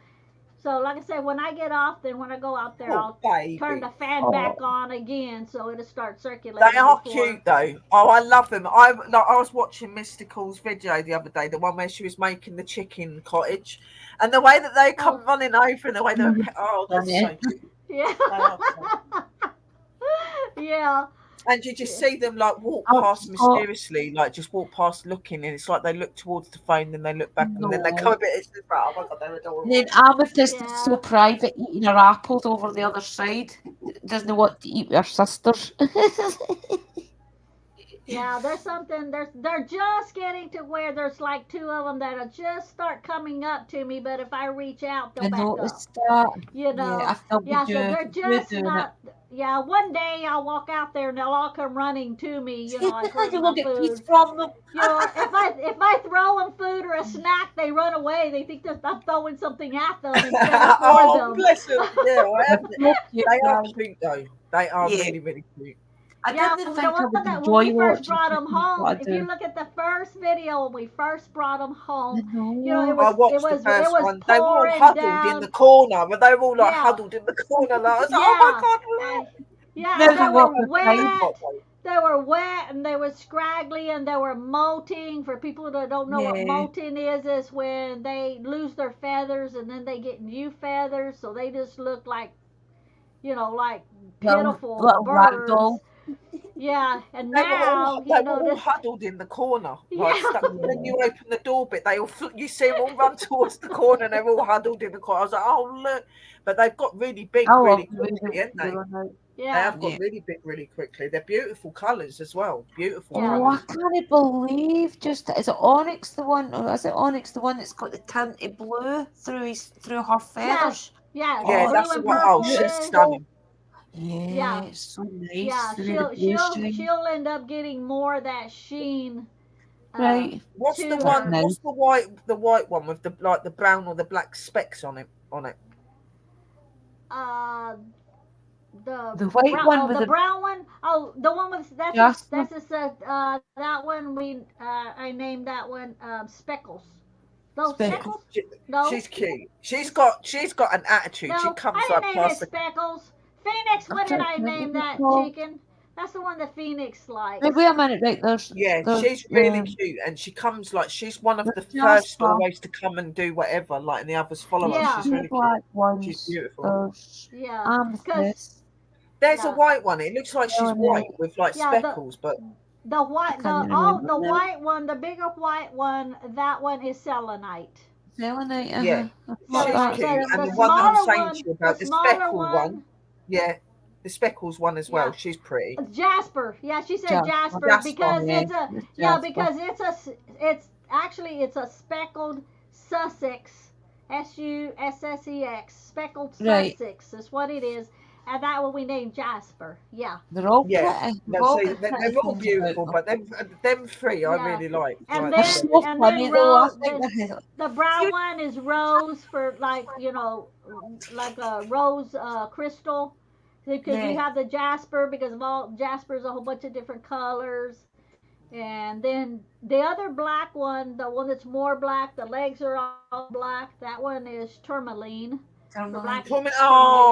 like I said, when I get off, then when I go out there, Oh, I'll turn baby. the fan back Oh, on again, so it'll start They circulating are before. cute though. Oh, I love them. I was watching Mystical's video the other day, the one where she was making the chicken cottage, and the way that they Oh, come running over and the way they're oh, they're funny. so cute. yeah, They are so yeah, And you just yeah. see them like walk Oh, past oh, mysteriously, like just walk past looking, and it's like they look towards the phone, then they look back, and then they come no. a bit. It's just like, oh my God, they're And then adorable. Amethyst is so Yeah. private, eating her apples over the other side. Doesn't want to eat with her sisters. Yeah, there's something. They're just getting to where there's like two of them that'll just start coming up to me, but if I reach out, they'll I back up. noticed that. You Yeah, know, I thought you yeah. So do. they're You're just doing it. not. Yeah, one day I'll walk out there and they'll all come running to me. Like, where's You my will get peace food? from them. If I throw them food or a snack, they run away. They think that I'm throwing something at them instead of for Oh, them. bless them. Yeah, I They're have. so cute, They are guys. cute though. They are Yeah. really, really cute. I Yeah, didn't the think I one would that when enjoy we first watching brought them chickens, but home, I if you do. look at the first video when we first brought them I home, it know. I was it watched the was it first was one. They were all pouring huddled in the down. corner, but they were all like Yeah, huddled in the corner. Like, I was like, oh my yeah, God, and yeah, and Never they look. were walk outside. wet. They were wet and they were scraggly and they were molting. For people that don't know what Yeah. molting is when they lose their feathers and then they get new feathers, so they just look like like pitiful Little birds. ragdoll. Yeah, and now They were all this. huddled in the corner, like Yeah, stuck. When Yeah. you open the door bit, they all you see them all run towards the corner, and they're all huddled in the corner. I was like, oh look, but they've got really big I love really the way quickly, haven't they they? run out. They yeah, have got Yeah. really big really quickly. They're beautiful colours as well. Beautiful yeah. Oh, I colours. can't believe just is it Onyx the one or is it Onyx the one that's got the tinted blue through her Yes, feathers? yes. Yeah, Oh, Blue that's the it's and one. Oh, purple she's is. beautiful. stunning. Yeah, Yeah, it's so nice yeah. the way the blue shine. She'll end up getting more of that sheen uh, Right. What's the to That's one? her. nice. What's the white one with the like the brown or the black specks on it? On it. Uh, the The white brown, one oh, with the the brown one. Oh, the one with jasper. that one I named that one Speckles. Those Speckle. Speckles? She, No, she's cute. She's got an attitude. She no, comes I like didn't name it past the. Speckles. Phoenix. I What did can't I think name of it that called. chicken? That's the one that Phoenix Wait, likes. wait a minute, right, Yeah, there's she's really cute, and she comes like she's one of the the first jasper. always to come and do whatever. Like, and the others follow her. There's Yeah, She's two really cute. black She's ones. beautiful. There's yeah. Cause amethyst, There's a yeah, white one. It looks like she's white selenite. with like yeah. speckles, but I can't even remember The now. white one, the bigger white one, that one is selenite. Selenite, yeah, I thought she's Selenite. that's cute. And The the one that I'm smaller saying to one, you the about, the smaller speckle one, one, yeah, the speckles one as well. yeah. She's pretty. Jasper. Yeah, she said jasper. Jasper Jasper. because Yeah, it's a it's yeah jasper. because it's actually it's a speckled Sussex, Sussex, speckled Right. Sussex is what it is, and that one we named Jasper. Yeah, They're all Yeah. pretty. They've No, all see, got pretty they're all things about beautiful, them. but them three I yeah, really like. and Like, They're then so and then funny though. I Rose think they're the brown one is Rose for like like a rose crystal. Because you yeah. have the Jasper because of all Jasper's a whole bunch of different colors. And then the other black one, the one that's more black, the legs are all black. That one is tourmaline. The black Tourmaline. tourmaline,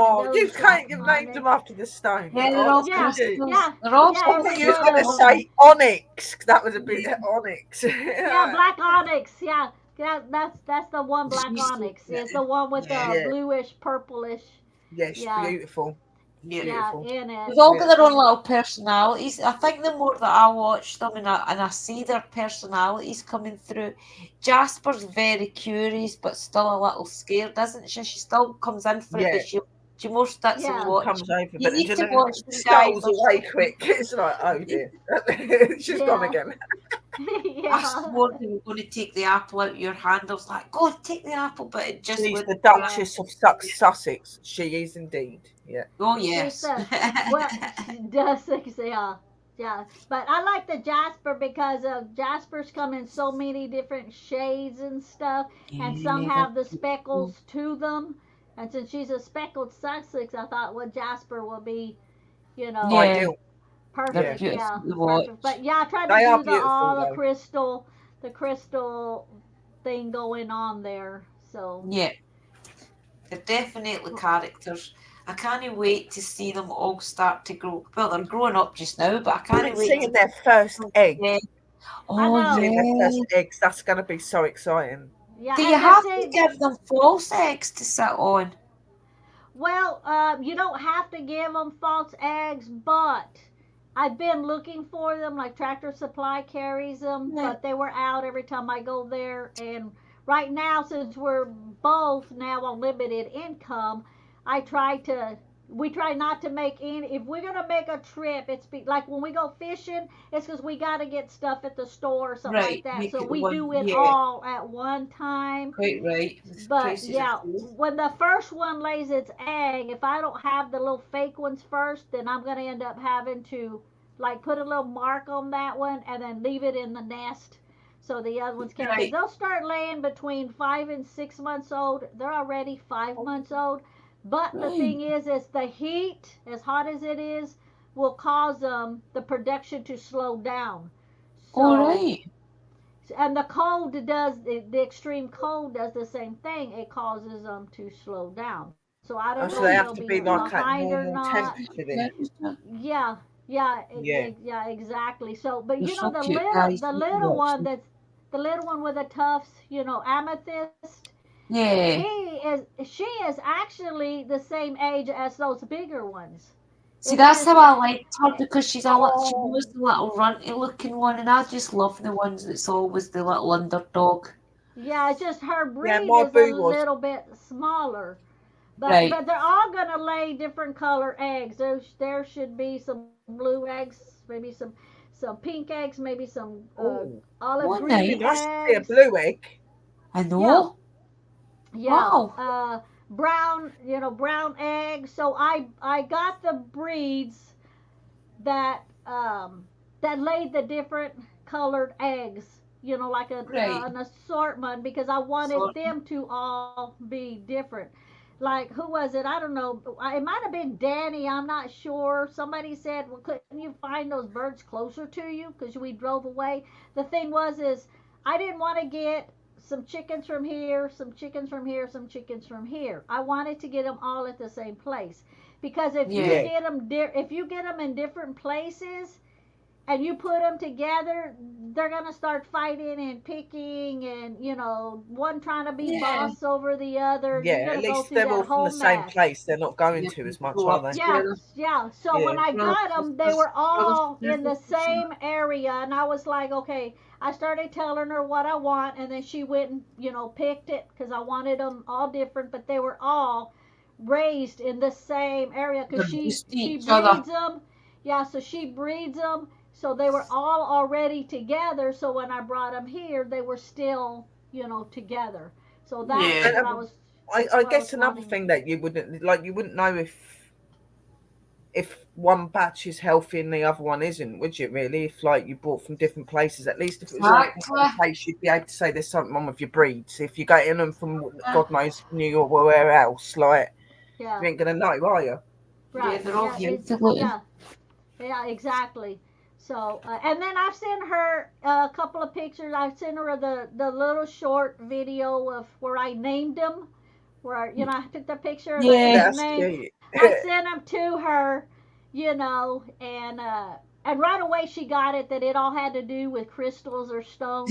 and oh, those you've I named mean, them after the stones. Yeah, they're Oh, all that's so yeah, cute. crystals. yeah, They're all yeah. I It's thought a you was crystals. good. gonna say onyx. That was a bit onyx. Yeah, Yeah, black onyx. Yeah, that's the one. Black She's so onyx is pretty. the one with Yeah. the yeah, bluish purplish. yes, Yeah, beautiful, Yeah. yeah, beautiful. in it. They've all got Yeah, their own And little personalities. I think the more that I watch them and I see their personalities coming through, Jasper's very curious but still a little scared, isn't she? She still comes in for it, yeah. but she more sticks and yeah, Comes watches. over, You but need to then watch them, guys. scuttles They're away so quick. It's like, oh cute. dear, she's gone yeah, again. I yeah, swore they were going to take the apple out of your hand. I was like, go on, take the apple, but it just She's the wouldn't do it. Duchess of Sussex. She is indeed. Yeah. Oh, she's yes. the well, she does think so, yeah, yeah. But I like the Jasper because Jaspers come in so many different shades and stuff, and some Yeah, have the they're beautiful. speckles to them. And since she's a speckled Sussex, I thought, well, Jasper will be, you know, Yeah, Ideal. they're Yeah. perfect. beautiful Yeah, to perfect. watch. But yeah, I tried to They are do beautiful though. the crystal thing going on there. So Yeah. They're definitely characters. I can't wait to see them all start to grow. Well, they're growing up just now, but I can't wait yeah, Seeing to their first egg. yeah. I Oh know. Seeing their first yeah. eggs. That's going to be so exciting. Yeah, Do you and the have to thing, give them false eggs to sit on? well, you don't have to give them false eggs, but I've been looking for them. Like Tractor Supply carries them, Yeah. but they were out every time I go there. And right now, since we're both now on limited income, I try to. We try not to make any. If we're gonna make a trip, like when we go fishing, it's because we gotta get stuff at the store or something like Right. that. Make So it the we one. do it Yeah. all at one time. Quite right. The But prices are yeah, cool. when the first one lays its egg, if I don't have the little fake ones first, then I'm gonna end up having to like put a little mark on that one and then leave it in the nest so the other ones can. Because Right. they'll start laying between 5 and 6 months old. They're already 5 months old. But the Right. thing is the heat, as hot as it is, will cause the production to slow down. All So right. and the cold does the extreme cold does the same thing. It causes them to slow down. So I don't know Oh, if so they they'll have Right. to be be like at behind or normal not. temperature then. Temperature. Yeah, yeah, Yeah. yeah, exactly. So, but They're so cute, guys. the You can little watch one them. that's the little one with the tufts, amethyst. Yeah. She is actually the same age as those bigger ones. See, It's that's just how I liked her because she Oh, was the little runty looking one, and I just love the ones that's always the little underdog. yeah, it's just her yeah, breed my is a boo was. little bit smaller. Right. But they're all gonna lay different color eggs. There should be some blue eggs, maybe some pink eggs, maybe some Oh, olive Oh, it'd green be nice nice. to see a eggs. blue egg. I Yeah, know. yeah. Wow. brown, brown eggs. So I got the breeds that that laid the different colored eggs, like Right. an assortment, because I wanted So them to all be different. Like, who was it? I don't know. It might have been Danny. I'm not sure. Somebody said, "Well, couldn't you find those birds closer to you?" Because we drove away. The thing was, is I didn't want to get some chickens from here, some chickens from here, some chickens from here. I wanted to get them all at the same place, because if you yeah. Yeah. get them, if you get them in different places, and you put them together, they're gonna start fighting and picking, and one trying to be Yeah. boss over the other. You're Yeah. At gonna go least through they're that all from whole the same mess. place. They're not going Yeah. to You as can much, go are up they? Yeah, together. yeah. So when Yeah. I Brothers, got them, they sisters, were brothers, all in the sisters, for sure. same area, and I was like, okay. I started telling her what I want, and then she went and picked it, because I wanted them all different, but they were all raised in the same area, because They're she used to she each other. breeds them. Yeah, so she breeds them, so they were all already together. So when I brought them here, they were still together. So that's Yeah. And what I was I guess another wanting. thing that you wouldn't know if one batch is healthy and the other one isn't, would you really? If like you bought from different places, at least if it was all from Exactly. one place, you'd be able to say there's something wrong with your breeds. If you're getting them from Yeah. God knows New York or where else, like Yeah, you ain't gonna know, are you? Yeah, right. they're all Yeah, healthy looking. yeah. Yeah, exactly. So, and then I've sent her a couple of pictures. I sent her the little short video of where I named them, where I took the picture and I put Yeah. the That's name. cute. I sent them to her, and right away she got it, that it all had to do with crystals or stones.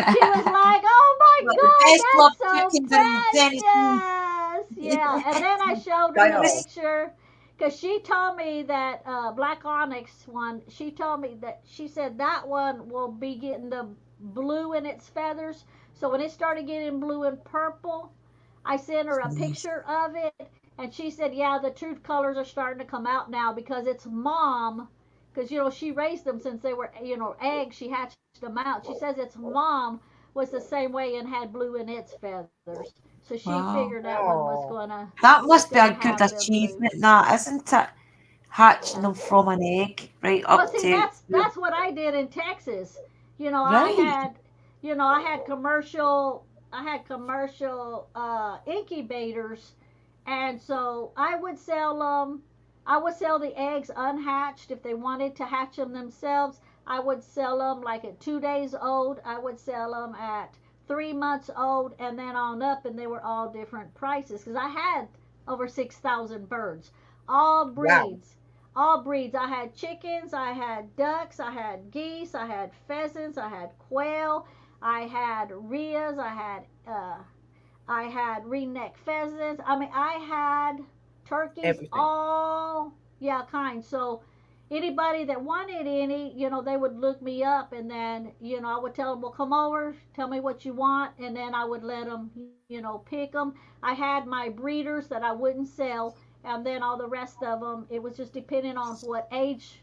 She was Yeah. like, "Oh my Like the best God, loved that's so chickens in Tennessee. precious!" Yeah, and then I showed her They the are. picture, because she told me that black onyx one. She told me that, she said that one will be getting the blue in its feathers. So when it started getting blue and purple, I sent her a Nice. picture of it, and she said, "Yeah, the true colors are starting to come out now, because its mom, because she raised them since they were eggs. She hatched them out. She says its mom was the same way and had blue in its feathers. So she figured Wow. that one was Oh, That must be gonna a good have them blue. achievement, that, isn't it? Hatching Yeah. them from an egg right Well, up see, to that's what I did in Texas. I right. had, I had commercial incubators, and so I would sell them. I would sell the eggs unhatched if they wanted to hatch them themselves. I would sell them like at 2 days old. I would sell them at 3 months old, and then on up, and they were all different prices, because I had over 6,000 birds, all wow. breeds. All breeds. I had chickens, I had ducks, I had geese, I had pheasants, I had quail, I had rheas, I had ringneck pheasants. I mean, I had turkeys, Everything. all kinds. So anybody that wanted any, they would look me up, and then I would tell them, "Well, come over, tell me what you want," and then I would let them, pick them. I had my breeders that I wouldn't sell, and then all the rest of them, it was just depending on what age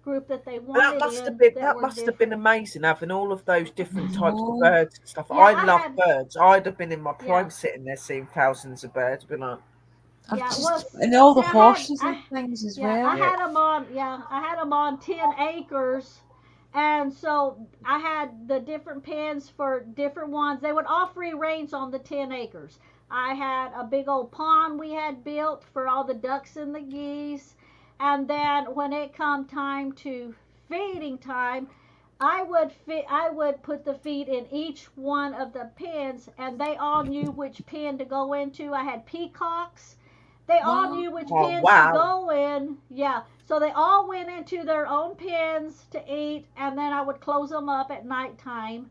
group that they wanted in, that That were must have been different. amazing having all of those different types of No. birds and stuff. Yeah, I I love had. birds. I'd have been in my Yeah, prime sitting there seeing thousands of birds, been like, I've yeah. just Well, and all the see, I had. horses and things as Yeah, I well. yeah, had them on. Yeah, I had them on 10 acres, and so I had the different pens for different ones. They would all free range on the 10 acres. I had a big old pond we had built for all the ducks and the geese, and then when it come time to feeding time, I would put the feed in each one of the pens, and they all knew which pen to go into. I had peacocks. They all Wow. knew which oh pens to wow, go in. Yeah. So they all went into their own pens to eat, and then I would close them up at nighttime.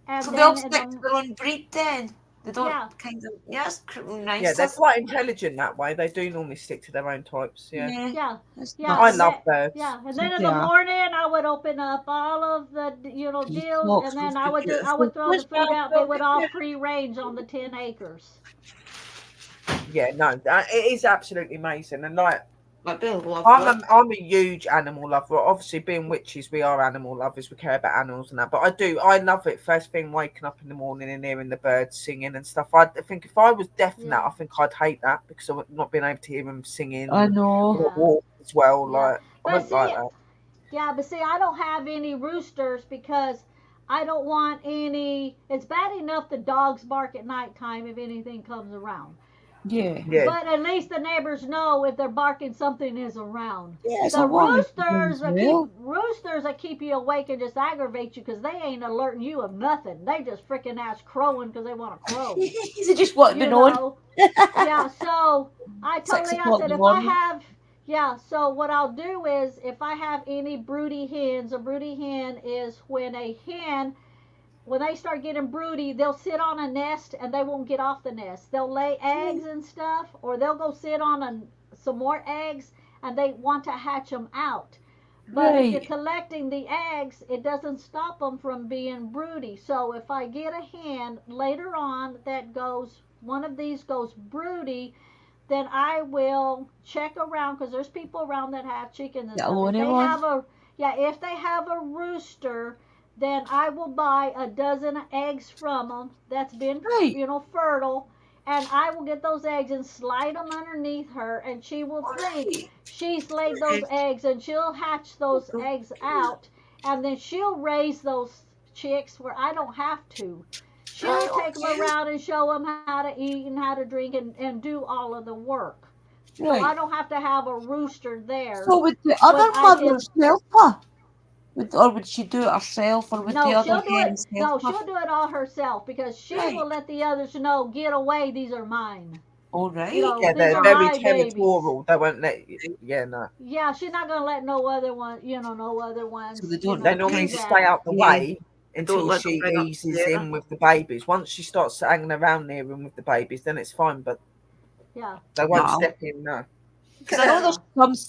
And So they'll then in stick to the their own breed then. They don't yeah, kind of yes, yeah, nice, they're isn't quite intelligent that way. They do normally stick to their own types. it? Yeah, Yeah. yeah, It's yeah, I and nuts. love that birds. yeah, and then in the Yeah. morning I would open up all of the deals, Peacocks and then with the I would beautiful throw the bush food out. They would all Yeah, free range on the 10 acres. yeah, no, it is absolutely amazing. And like I'd be lovely. I'm a huge animal lover. Obviously, being witches, we are animal lovers. We care about animals and that. But I love it. First thing, waking up in the morning and hearing the birds singing and stuff. I think if I was deaf and that, Yeah. I think I'd hate that because I would not being able to hear them singing I and know. or Yeah. walk as well. Yeah. Like I But wouldn't like see, that. yeah, but see, I don't have any roosters because I don't want any. It's bad enough the dogs bark at nighttime if anything comes around. Yeah. Yeah, But at least the neighbors know if they're barking something is around. Yeah, it's a The warning for them as well. roosters that keep you awake and just aggravate you because they ain't alerting you of nothing. They just freaking ass crowing because they want to crow. Is it just what You been on? know. Yeah. So Six I o'clock in said the if I morning. have yeah. So what I'll do is if I have any broody hens, a broody hen is when a hen when they start getting broody, they'll sit on a nest and they won't get off the nest. They'll lay eggs and stuff, or they'll go sit on some more eggs and they want to hatch them out. But if you're Right. collecting the eggs, it doesn't stop them from being broody. So if I get a hen later on that goes, one of these goes broody, then I will check around because there's people around that have chickens and The stuff. If Alone they one. have a yeah, if they have a rooster, then I will buy a dozen eggs from them that's been Right. fertile, and I will get those eggs and slide them underneath her, and she will think Alright. she's laid those eggs, and she'll hatch those eggs out, and then she'll raise those chicks where I don't have to. She'll Right, take them okay. around and show them how to eat and how to drink and do all of the work. So I Right. don't have to have a rooster there So would the when other I can. mothers help her? Or would she do it herself, or would the No, other she'll do it. hens help No, her? she'll do it all herself because she will Right. let the others know, get away, these are mine. All right. yeah, These they're are very my babies. territorial. They won't let you. Yeah, no. Yeah, she's not gonna let no other one, no other So they ones, don't They kind do normally of, stay that. out the yeah, way don't until let them she bring up eases there. in with the babies. Once she starts hanging around near them with the babies, then it's fine. But Yeah, they won't No. step in. No. Because I know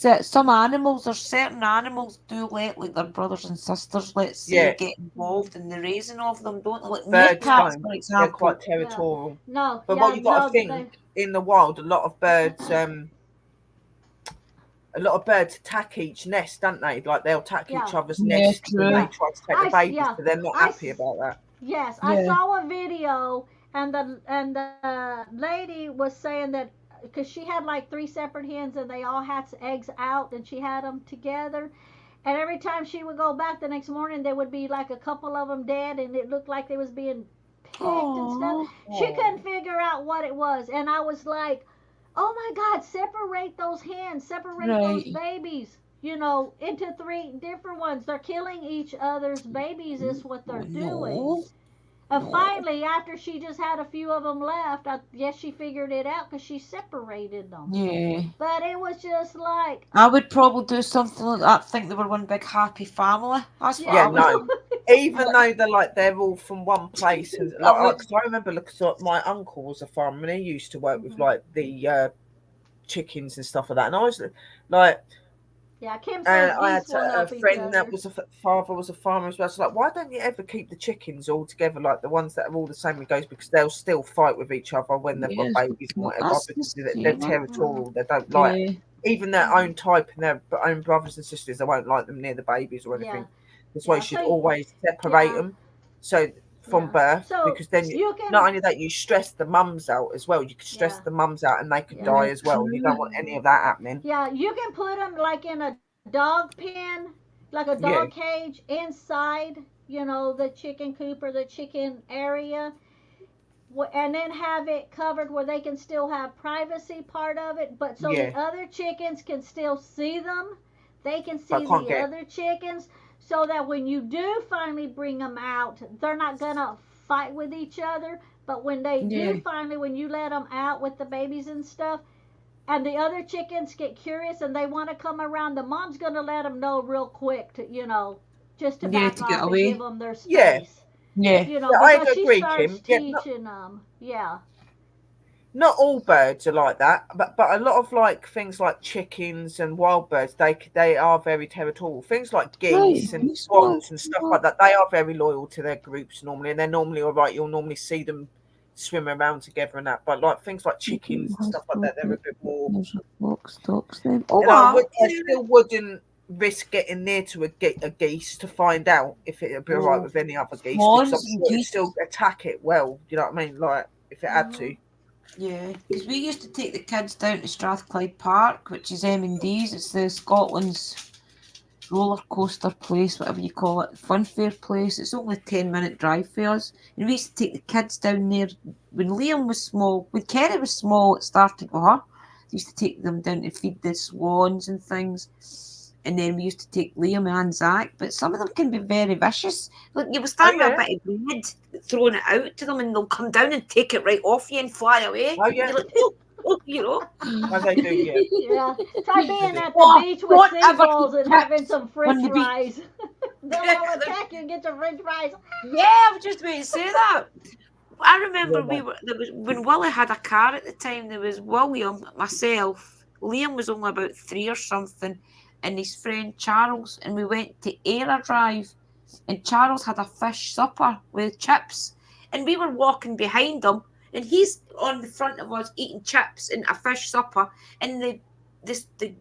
yeah, some animals, there's certain animals do let like their brothers and sisters, let's say, Yeah, get involved in the raising of them, don't they? Like birds yeah, meerkats, don't. for They're example. quite yeah. territorial. No, But what yeah, you got to no, think they, in the wild, a lot of birds attack each nest, don't they? Like they'll attack yeah, each other's Yeah, nests and they yeah. true. try to take the babies, Yeah, so they're not I, happy about that. yes, I Yeah. saw a video, and the lady was saying that because she had like three separate hens, and they all had eggs out, and she had them together. And every time she would go back the next morning, there would be like a couple of them dead, and it looked like they was being picked and stuff. Oh, She Oh, couldn't figure out what it was, and I was like, "Oh my God, separate those hens, separate those right. babies." Into three different ones. They're killing each other's babies, is what they're doing. No, And no. finally, after she just had a few of them left, I guess she figured it out because she separated them. Yeah. But it was just like, I would probably do something like that. Think they were one big happy family. That's what yeah, I yeah, would no. do. Even Like, though they're all from one place, and I like, would. 'cause I remember looking at my uncle was a farmer and he used to work with hmm like the chickens and stuff like that, and I was like, yeah. Kim and says I had geese will a help each friend that other. was father was a farmer as well. So like, why don't you ever keep the chickens all together, like the ones that are all the same? It goes because they'll still fight with each other when they've got Yes, babies and whatever that's the because they're same. hmm territorial. They don't like Yeah. even their hmm own type and their own brothers and sisters. They won't like them near the babies or Yeah, anything. That's why you yeah. should So always separate yeah, them. So from yeah. birth, So because then you can not only that you stress the mums out as well. You could stress yeah, the mums out and they could yeah. die Yeah, as well. You don't true. want any hmm of that happening. Yeah, you can put them like in a dog pen, like a dog Yeah, cage inside, the chicken coop or the chicken area, and then have it covered where they can still have privacy part of it, but so the yeah, other chickens can still see them. They can but see I can't the get other chickens so that when you do finally bring them out, they're not going to fight with each other. But when they Yeah. do finally, when you let them out with the babies and stuff, and the other chickens get curious and they want to come around, the mom's going to let them know real quick just to Yeah, back to get off and give away. them their yeah. space. Yeah. Yeah, I Because she agree, starts Kim. Yeah, not teaching them. Yeah, not all birds are like that, but a lot of like things like chickens and wild birds, they are very territorial. Things like Right. geese and This one. swans and stuff like that, they are very loyal to their groups normally, and they're normally all right. You'll normally see them swim around together and that. But like things like chickens and stuff like that, they're a bit more. There's a fox, ducks then. Oh, And I wow. still wouldn't risk getting near to a geese to find out if it'd be alright with any other geese, because I'm Swans and sure it'd geese. still attack it well. You know what I mean? Like if it had to. Yeah, because we used to take the kids down to Strathclyde Park, which is M&D's. It's the Scotland's roller coaster place, whatever you call it, fun fair place. It's only a 10-minute drive for us. And we used to take the kids down there when Liam was small. When Kerry was small, it started with her. We used to take them down to feed the swans and things. And then we used to take Liam and Zach, but some of them can be very vicious. Look, you will stand with a bit of bread, throwing it out to them, and they'll come down and take it right off you and fly away. Oh yeah. You're like, you know. As they do, yeah. Yeah. Try being at the beach with seagulls and having some French fries. They'll all attack you and get your French fries. Yeah, I was just about to say that. I remember when Willie had a car at the time. There was William, myself, Liam was only about 3 or something, and his friend Charles, and we went to Aira Drive, and Charles had a fish supper with chips, and we were walking behind him, and he's on the front of us eating chips and a fish supper, and the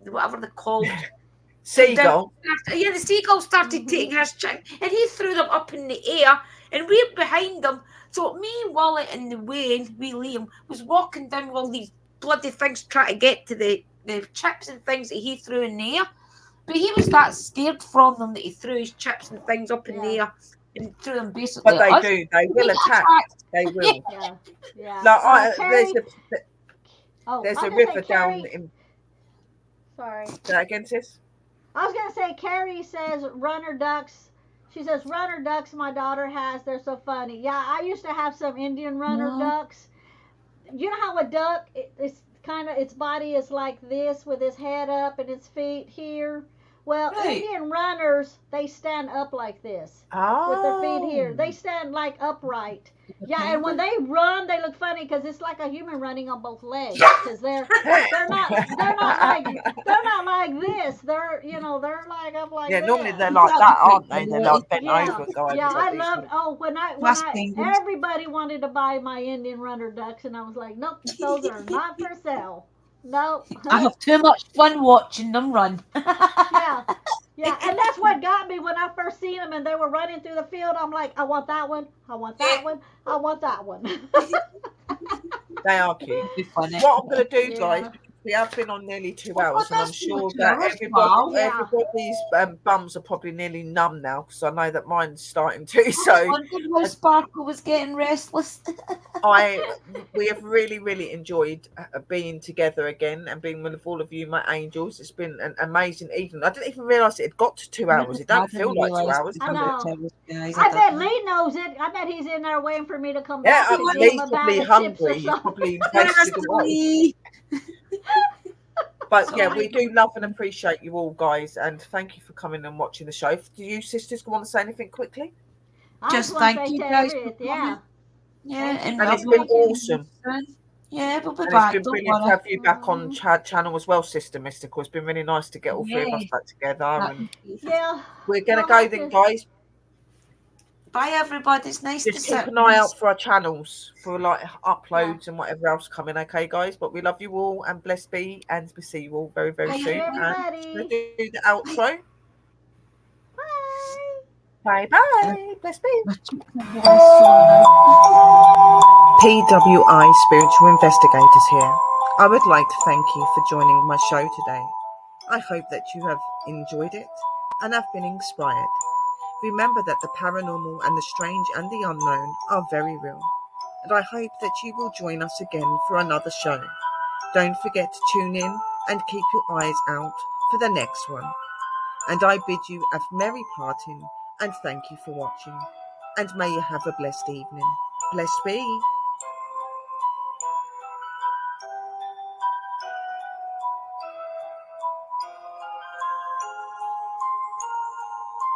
whatever they're called. Seagull. The seagull started taking his chip, and he threw them up in the air, and we're behind them. So me, Wally, and the Wayne, Liam, was walking down with all these bloody things trying to get to the chips and things that he threw in the air. But he was that scared from them that he threw his chips and things up in the air and threw them basically. But they will attack. They will. Yeah. No, Carrie, there's a river down in. Sorry. Say that again, sis. I was gonna say Carrie says runner ducks. She says runner ducks my daughter has. They're so funny. Yeah, I used to have some Indian runner ducks. You know how a duck it's kind of its body is like this with its head up and its feet here. Well, Indian runners, they stand up like this with their feet here. They stand like upright. Yeah, and when they run, they look funny because it's like a human running on both legs. Because they're not like this. They're they're like up like this. Normally they're like that, aren't they? They're like bent over. Yeah, I loved. Oh, when everybody wanted to buy my Indian runner ducks, and I was like, nope, those are not for sale. No. I have too much fun watching them run. Yeah, and that's what got me when I first seen them and they were running through the field. I'm like, I want that one. I want that one. I want that one. They are cute. What I'm going to do, guys, because we have been on nearly 2 hours, and I'm sure that everybody's bums are probably nearly numb now, because I know that mine's starting to. So I wondered why Sparkle was getting restless. We have really, really enjoyed being together again and being with all of you, my angels. It's been an amazing evening. I didn't even realise it had got to 2 hours. It don't feel like 2 hours. I know. I bet Lee knows it. I bet he's in there waiting for me to come back. Yeah, Lee's probably hungry. He's probably wasted away. But yeah, we do love and appreciate you all, guys, and thank you for coming and watching the show. Do you sisters want to say anything quickly? Just thank you guys. And it's been awesome. Yeah, we'll be and back. It's been brilliant to have you back on channel as well, Sister Mystical. It's been really nice to get all three of us back together. And we're going to go then, guys. Bye, everybody. It's nice to just keep an eye out for our channels for like uploads and whatever else coming. Okay, guys. But we love you all and blessed be, and we'll see you all very, very soon. And we'll do the outro. Bye bye. Blessed be. PWI Spiritual Investigators here. I would like to thank you for joining my show today. I hope that you have enjoyed it and have been inspired. Remember that the paranormal and the strange and the unknown are very real, and I hope that you will join us again for another show. Don't forget to tune in and keep your eyes out for the next one. And I bid you a merry parting and thank you for watching, and may you have a blessed evening. Blessed be.